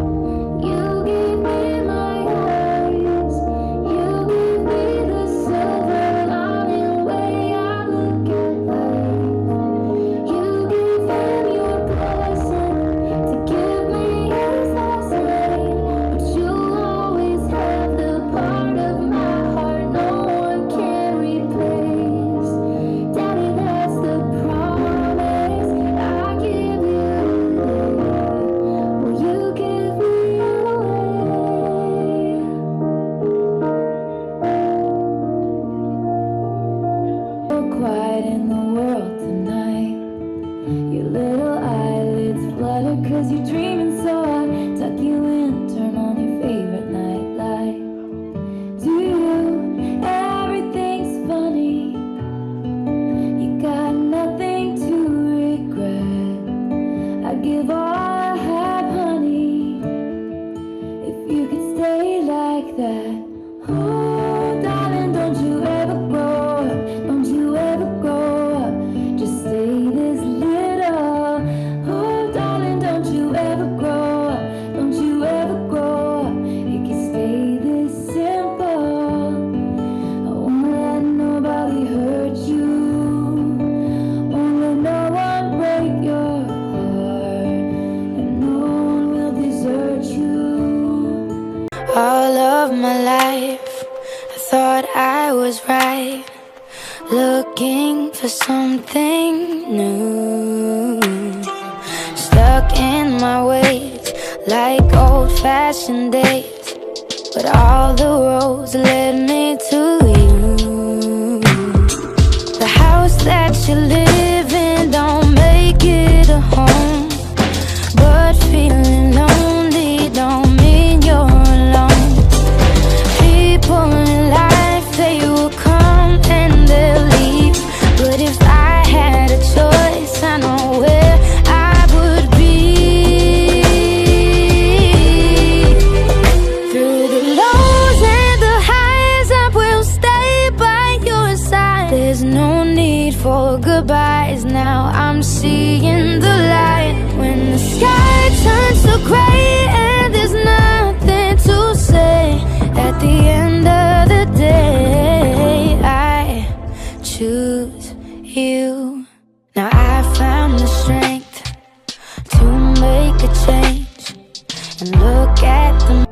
you gave me my eyes, you gave me the silver lining way I look at life. You gave him your blessing to give me his last name, but you'll always have the part of my heart no one can replace. Daddy, that's the promise I give you today. Will you give me away? So quiet in the world tonight. Your little eyelids flutter 'cause you're dreaming, so I tuck you in, turn on your favorite night light. To you, everything's funny. You got nothing to regret. I'd give all I have, honey, if you could stay like that. Oh, darling, don't you ever grow up, don't you ever grow up, just stay this little. Oh, darling, don't you ever grow up, don't you ever grow up, you can stay of my life, I thought I was right, looking for something new. Stuck in my ways, like old-fashioned days, but all the roads led me to you. The house that you live in don't make it a home, but feeling lonely don't mean you're alone. People in life, they will come and they'll leave, but if I had a choice, I know where I would be. Through the lows and the highs, I will stay by your side. There's no need for goodbyes now, I'm seeing the light. When the sky turns to gray and there's nothing to say, at the end of the day, I choose you. Now I found the strength to make a change and look at the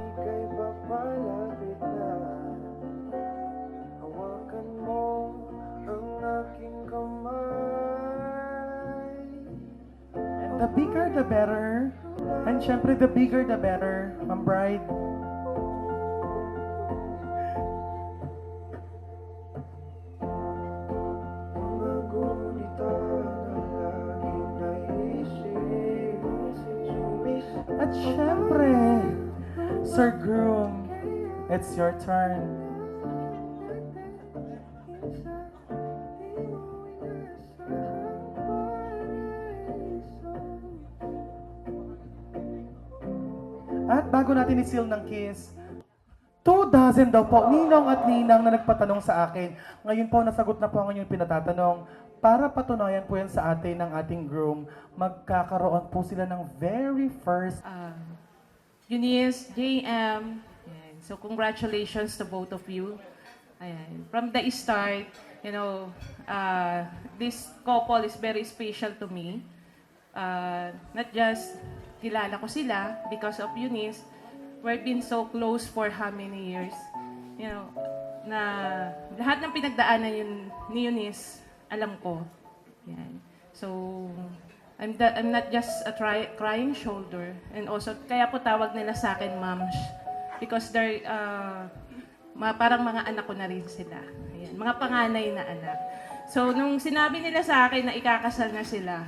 The bigger, the better. And syempre, the bigger, the better, Ma'am Bride. At syempre, Sir Groom, it's your turn. At bago natin i-seal ng kiss, 2 dozen daw po, ninong at ninang na nagpatanong sa akin. Ngayon po, nasagot na po ang inyong pinatatanong. Para patunayan po yan sa atin ng ating groom, magkakaroon po sila ng very first. Eunice, JM, ayan. So congratulations to both of you. Ayan. From the start, you know, this couple is very special to me. Not just kilala ko sila because of Eunice. We've been so close for how many years? You know, na lahat ng pinagdaanan yun ni Eunice, alam ko. Yan. So, I'm not just a crying shoulder. And also, kaya po tawag nila sa akin, moms. Because they're, parang mga anak ko na rin sila. Ayan, mga panganay na anak. So, nung sinabi nila sa akin na ikakasal na sila,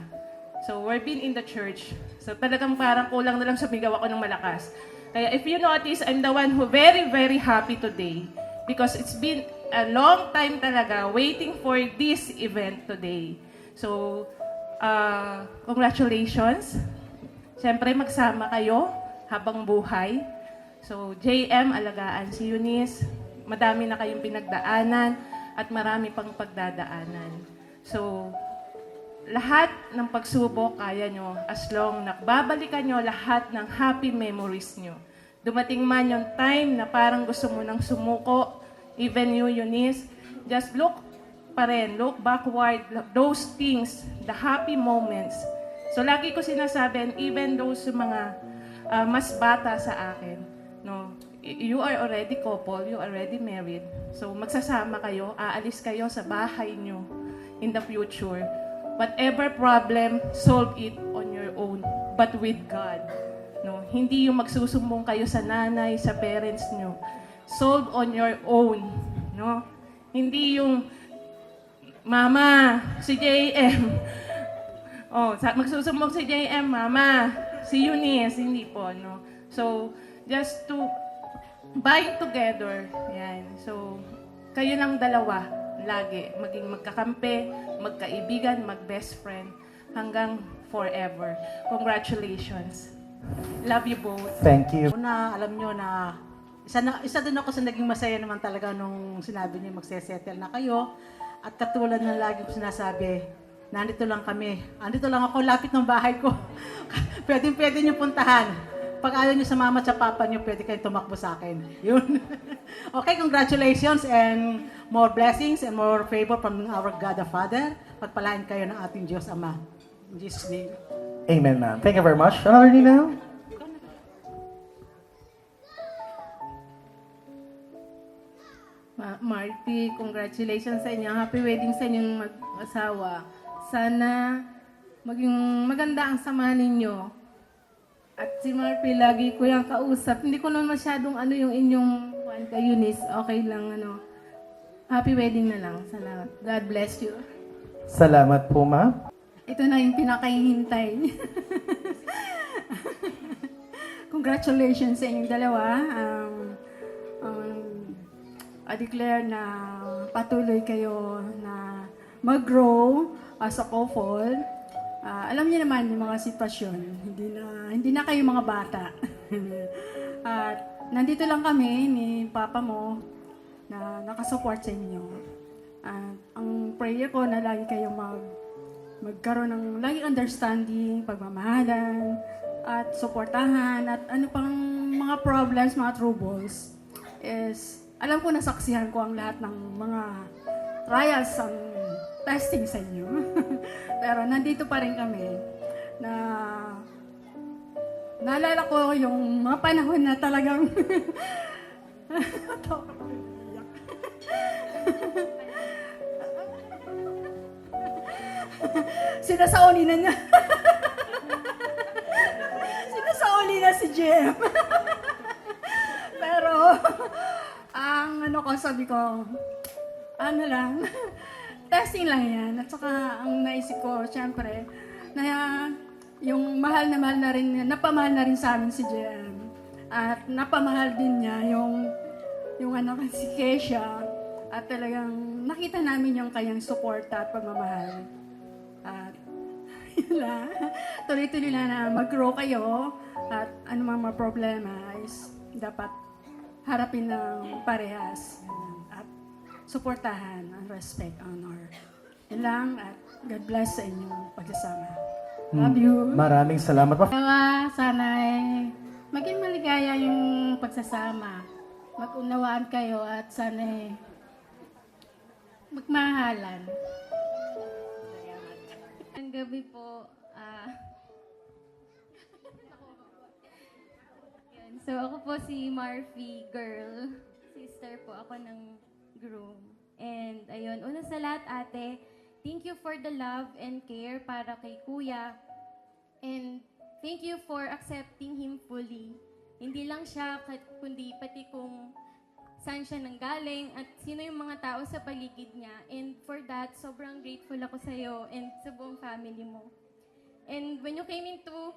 so, we've been in the church. So, talagang parang kulang na lang sumigaw ako ng malakas. Kaya if you notice, I'm the one who very, very happy today. Because it's been a long time talaga waiting for this event today. So, congratulations. Siyempre, magsama kayo habang buhay. So, JM, alagaan si Eunice. Madami na kayong pinagdaanan at marami pang pagdadaanan. So, lahat ng pagsubok kaya nyo as long nagbabalikan nyo lahat ng happy memories nyo. Dumating man yung time na parang gusto mo nang sumuko, even you, Eunice, just look pa rin, look backward, those things, the happy moments. So lagi ko sinasabi, and even those mga mas bata sa akin, no, you are already couple, you are already married. So magsasama kayo, aalis kayo sa bahay nyo in the future. Whatever problem, solve it on your own, but with God. No, hindi yung magsusumbong kayo sa nanay, sa parents nyo. Solve on your own. No? Hindi yung, Mama, si JM. Oh, magsusumbong si JM, Mama, si Eunice, hindi po, no? So, just to bind together. Yan. So, kayo lang dalawa, lagi. Maging magkakampi, magkaibigan, mag-best friend, hanggang forever. Congratulations. Love you both. Thank you. Una, alam nyo na isa din ako sa naging masaya naman talaga nung sinabi niyo magsesettle na kayo. At katulad ng lagi ko sinasabi, nandito lang kami. Andito lang ako, lapit ng bahay ko. Pwede niyo puntahan. Pag ayaw niyo sa mama at sa papa niyo, pwede kayo tumakbo sa akin. Yun. Okay, congratulations and more blessings and more favor from our God the Father. Pagpalain kayo ng ating Diyos Ama. In Jesus' name. Amen, ma'am. Thank you very much. Another Nina? Marpy, congratulations sa inyo. Happy wedding sa inyong mag-asawa. Sana maging maganda ang samahan ninyo. At si Marpy, lagi ko yung kausap. Hindi ko naman masyadong ano yung inyong Juan ka Eunice. Okay lang, ano. Happy wedding na lang. Salamat. God bless you. Salamat po, ma'am. Ito na yung pinakahihintay. Congratulations sa inyong dalawa. I declare na patuloy kayo na mag-grow as a couple. Alam niyo naman yung mga sitwasyon. Hindi na kayo mga bata. At nandito lang kami ni Papa mo na nakasupport sa inyo. At ang prayer ko na lagi kayong magkaroon ng laging understanding, pagmamahalan, at suportahan, at ano pang mga problems, mga troubles, is alam ko nasaksihan ko ang lahat ng mga trials ang testing sa inyo. Pero nandito pa rin kami na naalala ko yung mga panahon na talagang sinasauli na niya. Sinasauli na si Jem. Pero, ang ano ko, sabi ko, ano lang, testing lang yan. At saka, ang naisip ko, syempre, na yung mahal na rin, napamahal na rin sa amin si Jem. At napamahal din niya yung anak si Keisha. At talagang nakita namin yung kanyang suporta at pagmamahal. At yun lang. Tuloy-tuloy na mag-grow kayo. At anumang mga problema is dapat harapin ng parehas. At suportahan ang respect, honor. Yun lang. At God bless sa inyong pagsasama. Love you. Maraming salamat. Sana maging maligaya yung pagsasama. Mag-unawaan kayo at sana magmahalan. Ang gabi po, yun. So ako po si Marpy girl. Sister po ako ng groom. And ayun, una sa lahat ate, thank you for the love and care para kay kuya. And thank you for accepting him fully. Hindi lang siya, kundi pati kung saan siya nanggaling at sino yung mga tao sa paligid niya. And for that, sobrang grateful ako sa'yo and sa buong family mo. And when you came into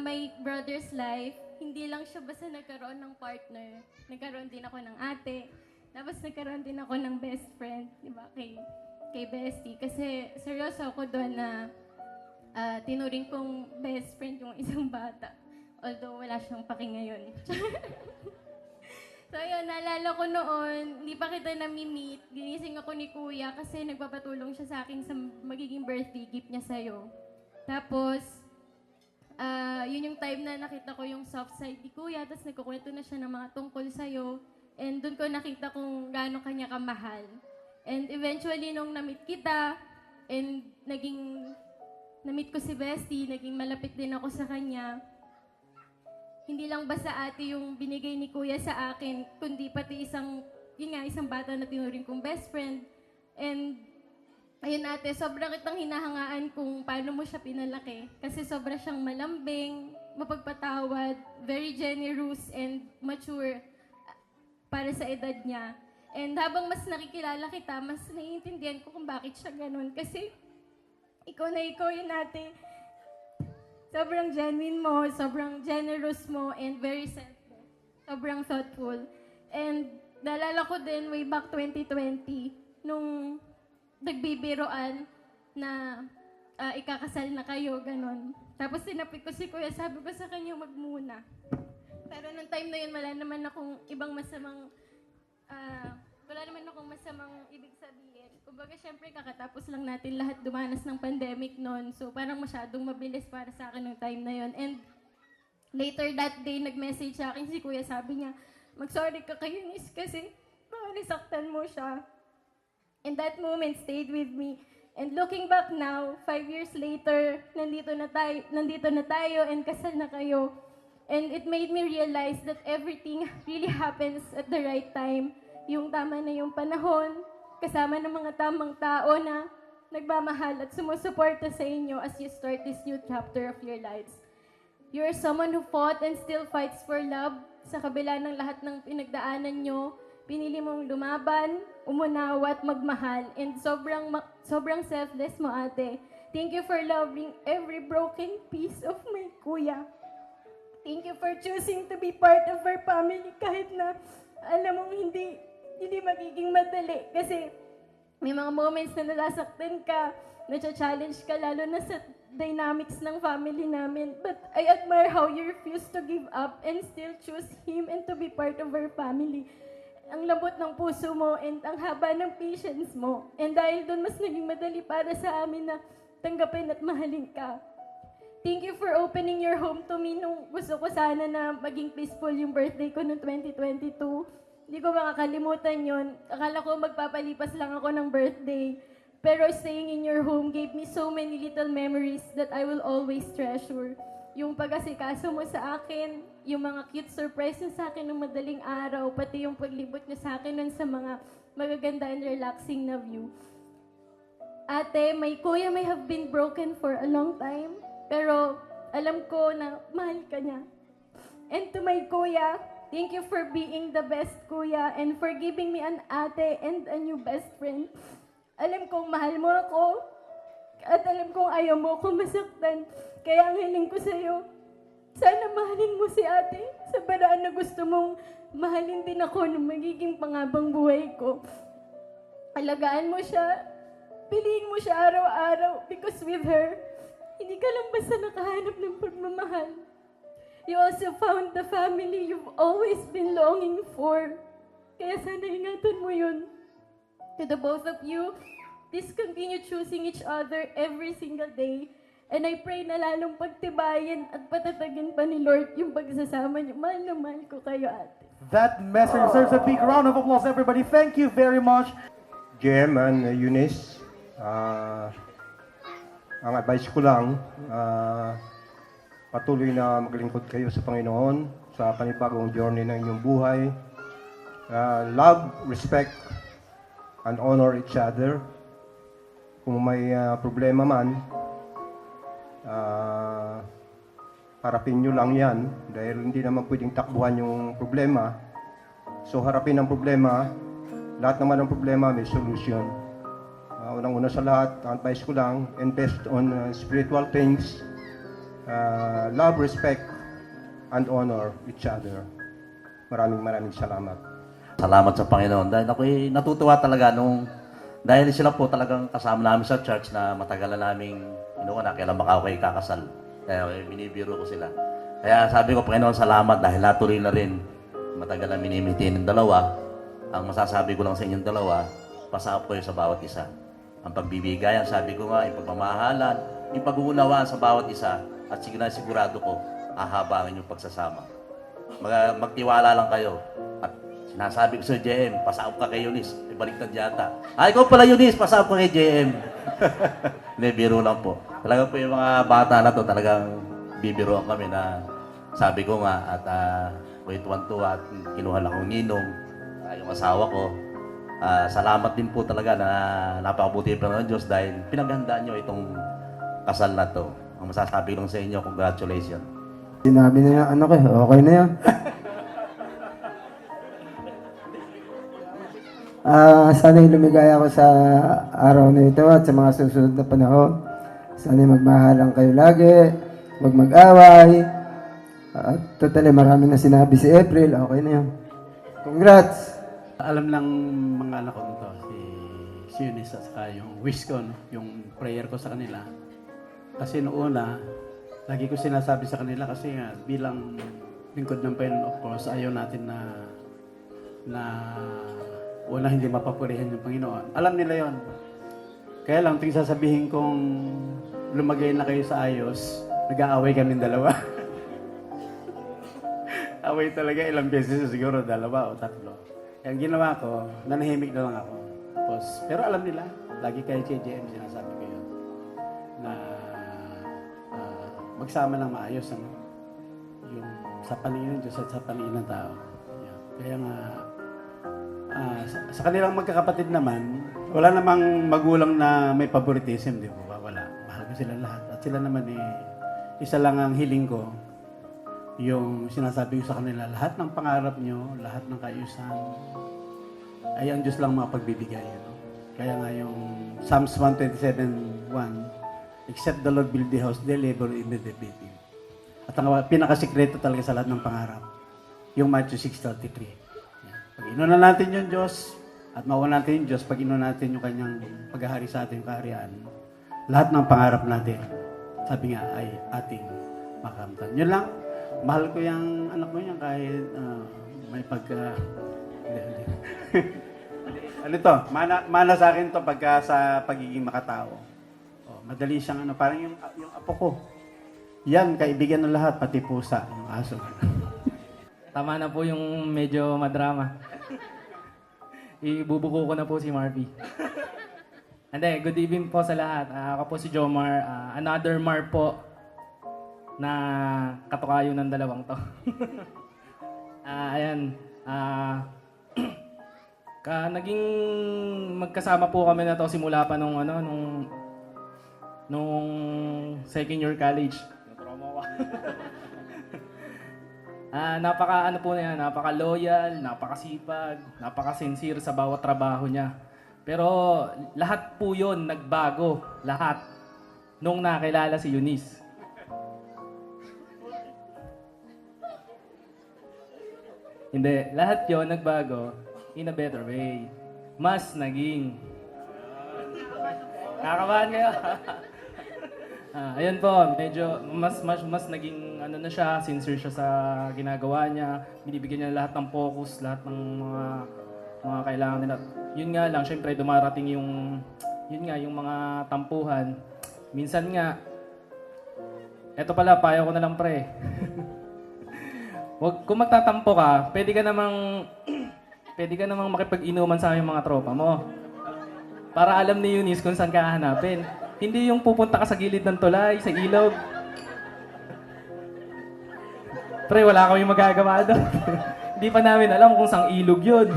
my brother's life, hindi lang siya basta nagkaroon ng partner. Nagkaroon din ako ng ate. Tapos nagkaroon din ako ng best friend, di ba, kay Bestie. Kasi seryoso ako doon na tinuring kong best friend yung isang bata. Although wala siyang paki ngayon. So yun, naalala ko noon, hindi pa kita nami-meet. Ginising ako ni Kuya kasi nagpapatulong siya sa akin sa magiging birthday gift niya sa'yo. Tapos, yun yung time na nakita ko yung soft side ni Kuya, tapos nagkukwento na siya ng mga tungkol sa'yo. And doon ko nakita kung gaano kanya kamahal. And eventually, nung na-meet kita, and na-meet ko si Bestie, naging malapit din ako sa kanya. Hindi lang basta ate yung binigay ni Kuya sa akin, kundi pati isang bata na tinuring kong best friend. And, ayun ate, sobrang kitang hinahangaan kung paano mo siya pinalaki. Kasi sobra siyang malambing, mapagpatawad, very generous and mature para sa edad niya. And habang mas nakikilala kita, mas naiintindihan ko kung bakit siya ganun. Kasi, ikaw yun ate. Sobrang genuine mo, sobrang generous mo, and very selfless. Sobrang thoughtful. And naalala ko din way back 2020, nung nagbibiroan na ikakasal na kayo, ganun. Tapos tinapik ko si Kuya, sabi ko sa kanya, magmuna. Pero nung time na yun, wala naman akong masamang ibig sabihin. Kumbaga, syempre, kakatapos lang natin lahat dumanas ng pandemic noon. So, parang masyadong mabilis para sa akin ng time na yon. And later that day, nag-message sa akin si Kuya. Sabi niya, mag-sorry ka kay Eunice kasi baka nisaktan mo siya. And that moment stayed with me. And looking back now, 5 years later, nandito na tayo and kasal na kayo. And it made me realize that everything really happens at the right time. yung tama na yung panahon, kasama ng mga tamang tao na nagmamahal at sumusuporta sa inyo as you start this new chapter of your lives. You are someone who fought and still fights for love. Sa kabila ng lahat ng pinagdaanan nyo, pinili mong lumaban, umunawa at magmahal. And sobrang selfless mo, ate. Thank you for loving every broken piece of my kuya. Thank you for choosing to be part of our family kahit na alam mong hindi magiging madali. Kasi may mga moments na nasasaktan ka, na-challenge ka, lalo na sa dynamics ng family namin. But I admire how you refuse to give up and still choose him and to be part of our family. Ang lambot ng puso mo and ang haba ng patience mo. And dahil doon, mas naging madali para sa amin na tanggapin at mahalin ka. Thank you for opening your home to me nung gusto ko sana na maging peaceful yung birthday ko noong 2022. Hindi ko makakalimutan yon. Akala ko magpapalipas lang ako ng birthday. Pero staying in your home gave me so many little memories that I will always treasure. Yung pag-asikaso mo sa akin, yung mga cute surprise mo sa akin ng madaling araw, pati yung paglibot niyo sa akin nun sa mga magaganda and relaxing na view. Ate, my kuya may have been broken for a long time, pero alam ko na mahal ka niya. And to my kuya, thank you for being the best kuya and for giving me an ate and a new best friend. Alam kong mahal mo ako at alam kong ayaw mo ako masaktan. Kaya ang hiling ko sa'yo, sana mahalin mo si ate sa paraan na gusto mong mahalin din ako nung magiging pangabang buhay ko. Alagaan mo siya, piliin mo siya araw-araw because with her, hindi ka lang basta nakahanap ng pagmamahal. You also found the family you've always been longing for. Kaya sana ingatan mo yun. To the both of you, please continue choosing each other every single day. And I pray na lalong pagtibayin at patatagin pa ni Lord yung pagsasama niyo. Mahal na mahal ko kayo, ate. That message deserves a big round of applause, everybody. Thank you very much. JM and Eunice, ang advice ko lang, patuloy na maglingkod kayo sa Panginoon sa panibagong journey ng inyong buhay. Love, respect, and honor each other. Kung may problema man, harapin nyo lang yan dahil hindi naman pwedeng takbuhan yung problema. So harapin ang problema. Lahat naman ng problema may solution. Unang-una sa lahat, ang advice ko lang, invest on spiritual things. Love, respect, and honor each other. Maraming salamat. Salamat sa Panginoon. Dahil ako'y natutuwa talaga dahil sila po talagang kasama namin sa church na matagal na naming inuuna, kailan baka ako'y kakasal. Kaya binibiro ko sila. Kaya sabi ko, Panginoon, salamat dahil natuloy na rin. Matagal na minimiti ng dalawa. Ang masasabi ko lang sa inyong dalawa, pasakop kayo sa bawat isa. Ang pagbibigayan, sabi ko nga, yung pagmamahalan, yung pag-uunawaan sa bawat isa, at sigurado ko, ahaba ang inyong pagsasama. Magtiwala lang kayo. At sinasabi ko sa JM, pasakop ka kay Eunice. Ibaliktad yata. Ay, ikaw pala Eunice, pasakop ka kay JM. Hindi, biro lang po. Talaga po yung mga bata na to, talagang bibiroan kami na sabi ko nga, at wait tuwan-tuwa at kinuha lang akong ninong, yung asawa ko. Salamat din po talaga na napakabuti pa ng Diyos dahil pinaghandaan nyo itong kasal na to. Ang masasabi lang sa inyo, congratulations. Sinabi na yung anak okay na yan. Sana'y lumigaya ako sa araw na ito at sa mga susunod na panahon. Sana'y magmahalan kayo lagi, huwag mag-away. At totally, marami na sinabi si April, okay na yan. Congrats! Alam lang mga anak ko nito, si Eunice at saka yung wish ko, yung prayer ko sa kanila. Kasi noong una, lagi ko sinasabi sa kanila kasi nga, bilang lingkod ng Panginoon, of course, ayaw natin na una hindi mapapurihan yung Panginoon. Alam nila yon. Kaya lang, ting sasabihin kong lumagay na kayo sa ayos, nag-aaway kaming dalawa. Away talaga, ilang beses siguro, 2 o 3. Kaya ang ginawa ko, nanahimik na lang ako. Pero alam nila, lagi kayo kay JM, sinasabi ko yun, na magsama ng maayos, yung sa paningin ng Diyos at sa paningin ng tao. Yan. Kaya nga, sa kanilang magkakapatid naman, wala namang magulang na may favoritism, di ba? Wala. Mahal ko sila lahat. At sila naman isa lang ang hiling ko, yung sinasabi ko sa kanila, lahat ng pangarap nyo, lahat ng kaayusan, ay ang Diyos lang makapagbibigay. No? Kaya nga yung Psalms 127:1, except the Lord build the house, they labor in the building. At ang pinakasikreto talaga sa lahat ng pangarap, yung Matthew 6:33. Pag inunan natin yung Diyos, at mauna natin yung Diyos, pag inunan natin yung kanyang paghahari sa ating kaharian, lahat ng pangarap natin, sabi nga, ay ating makamtan. Yun lang. Mahal ko yung anak mo yan kahit may pagka... ano to? Mana sa akin to pagka sa pagiging makatao. Madali siyang parang yung apo ko. Yan, kaibigan ng lahat, pati pusa, yung aso. Tama na po yung medyo madrama. Ibubuko ko na po si Marvy. Hindi, good evening po sa lahat. Ako po si Jomar. Another Mar po na katukayo ng dalawang to. Ayan. Naging magkasama po kami na to simula pa nung second year college. Promo ko. Napaka loyal, napakasipag, napaka-sincere sa bawat trabaho niya. Pero lahat po 'yon nagbago, lahat nung nakilala si Eunice. Hindi, lahat 'yon nagbago in a better way. Mas naging kakabahan kayo. Ayun po, medyo mas naging na siya, sincere siya sa ginagawa niya. Binibigyan niya lahat ng focus, lahat ng mga kailangan nila. Yun nga lang, syempre dumarating yung mga tampuhan. Minsan nga, eto pala, payo ko na lang pre. Kung magtatampo ka, pwede ka namang makipag-inuman sa yung mga tropa mo. Para alam ni Eunice kung saan ka hahanapin. Hindi yung pupunta ka sa gilid ng tulay, sa ilog. Pre, wala kami magagawa doon. Hindi pa namin alam kung saang ilog yun.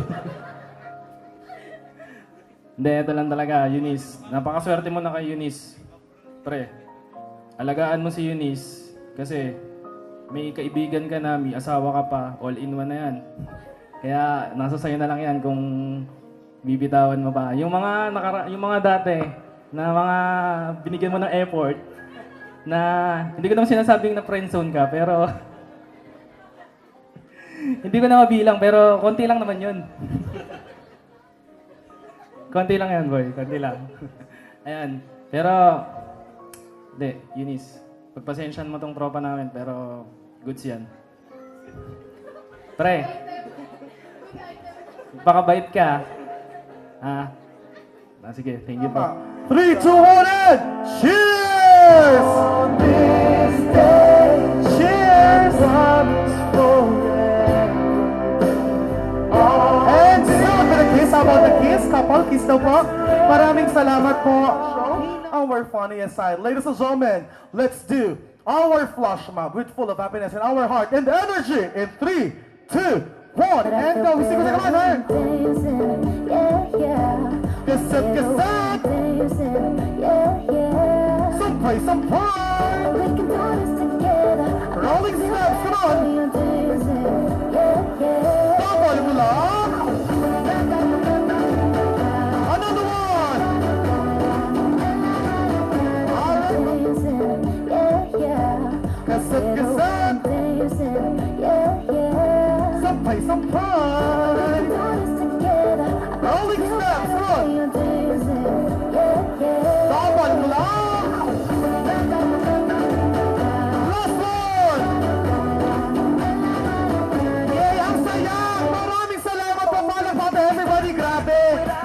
Hindi, ito lang talaga, Eunice. Napakaswerte mo na kay Eunice. Pre, alagaan mo si Eunice kasi may kaibigan ka na, may asawa ka pa, all-in-one na yan. Kaya nasa sayo na lang yan kung bibitawan mo pa. Yung mga dati, na mga binigyan mo ng effort na hindi ko naman sinasabing na friendzone ka, pero hindi ko na mabilang, pero konti lang naman yun. Konti lang yan, boy. Konti lang. Ayan. Pero, hindi, Eunice, pagpasensyahan mo tong tropa namin, pero goods yan. Pre, pakabait ka. Sige, thank you po. 3, 2, 1, and cheers! On this day, cheers! And soon, with a kiss, how about the kiss? Couple, kiss daw po. Maraming salamat po. Our funniest side. Ladies and gentlemen, let's do our flash mob with full of happiness in our heart and energy in 3, 2, 1, and go. We sing with the commander. Kasat, kasat. Some pride. Rolling steps, come on. Double mo lang. Another one. Kasat, kasat. Some pride. Rolling steps, come on. Double mo lang.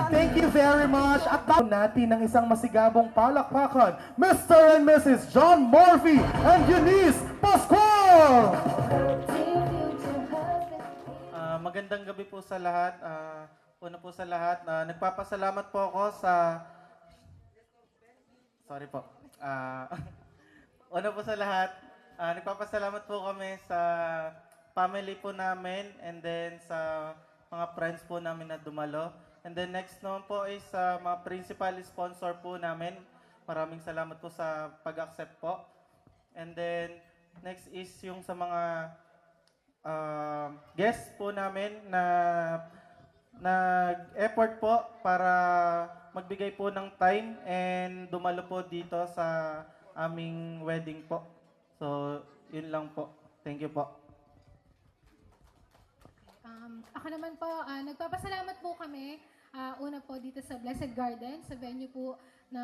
Thank you very much. At daw natin ng isang masigabong palakpakan, Mr. and Mrs. John Morphy and Eunice Pascual! Magandang gabi po sa lahat. Una po sa lahat, nagpapasalamat po ako sa... Sorry po. Una po sa lahat, nagpapasalamat po kami sa family po namin and then sa mga friends po namin na dumalo. And then next naman po is sa mga principal sponsor po namin. Maraming salamat po sa pag-accept po. And then next is yung sa mga guests po namin na nag-effort po para magbigay po ng time and dumalo po dito sa aming wedding po. So, yun lang po. Thank you po. Ako naman po, nagpapasalamat po kami. Una po dito sa Blessed Garden, sa venue po na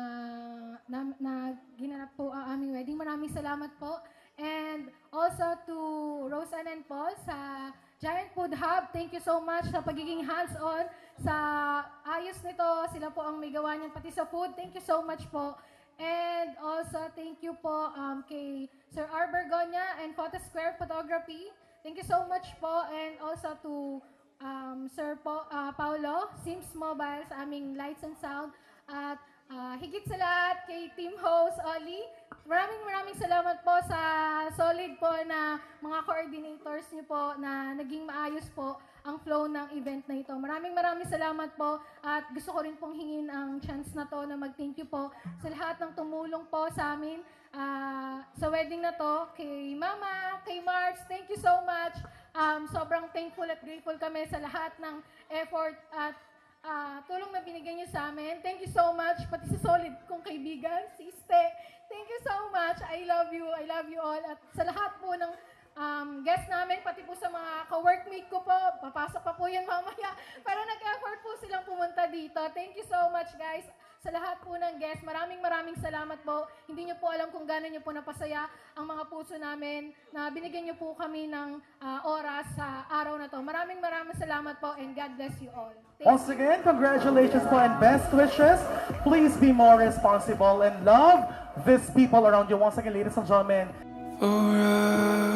ginanap po ang aming wedding. Maraming salamat po. And also to Roseanne and Paul sa Giant Food Hub. Thank you so much sa pagiging hands-on sa ayos nito. Sila po ang may gawa niyan, pati sa food. Thank you so much po. And also, thank you po kay Sir R. Bergonia and Photosquare Photography. Thank you so much po. And also to Sir Paulo, Sims Mobile sa aming lights and sound. At higit sa lahat kay Team Host Oli. Maraming salamat po sa solid po na mga coordinators niyo po na naging maayos po ang flow ng event na ito. Maraming salamat po at gusto ko rin pong hingin ang chance na to na mag-thank you po sa lahat ng tumulong po sa amin sa wedding na to. Kay Mama, kay Marge, thank you so much. Sobrang thankful at grateful kami sa lahat ng effort at tulong na binigay niyo sa amin. Thank you so much. Pati sa solid kong kaibigan, si Ste. Thank you so much. I love you all. At sa lahat po ng guests namin, pati po sa mga ka-workmate ko po, papasok pa po yan mamaya. Pero nag-effort po silang pumunta dito. Thank you so much, guys. Sa lahat po ng guests, maraming salamat po. Hindi niyo po alam kung gaano niyo po napasaya ang mga puso namin na binigyan niyo po kami ng oras sa araw na to. Maraming salamat po and God bless you all. Once again, congratulations po and best wishes. Please be more responsible and love these people around you. Once again, ladies and gentlemen. For us.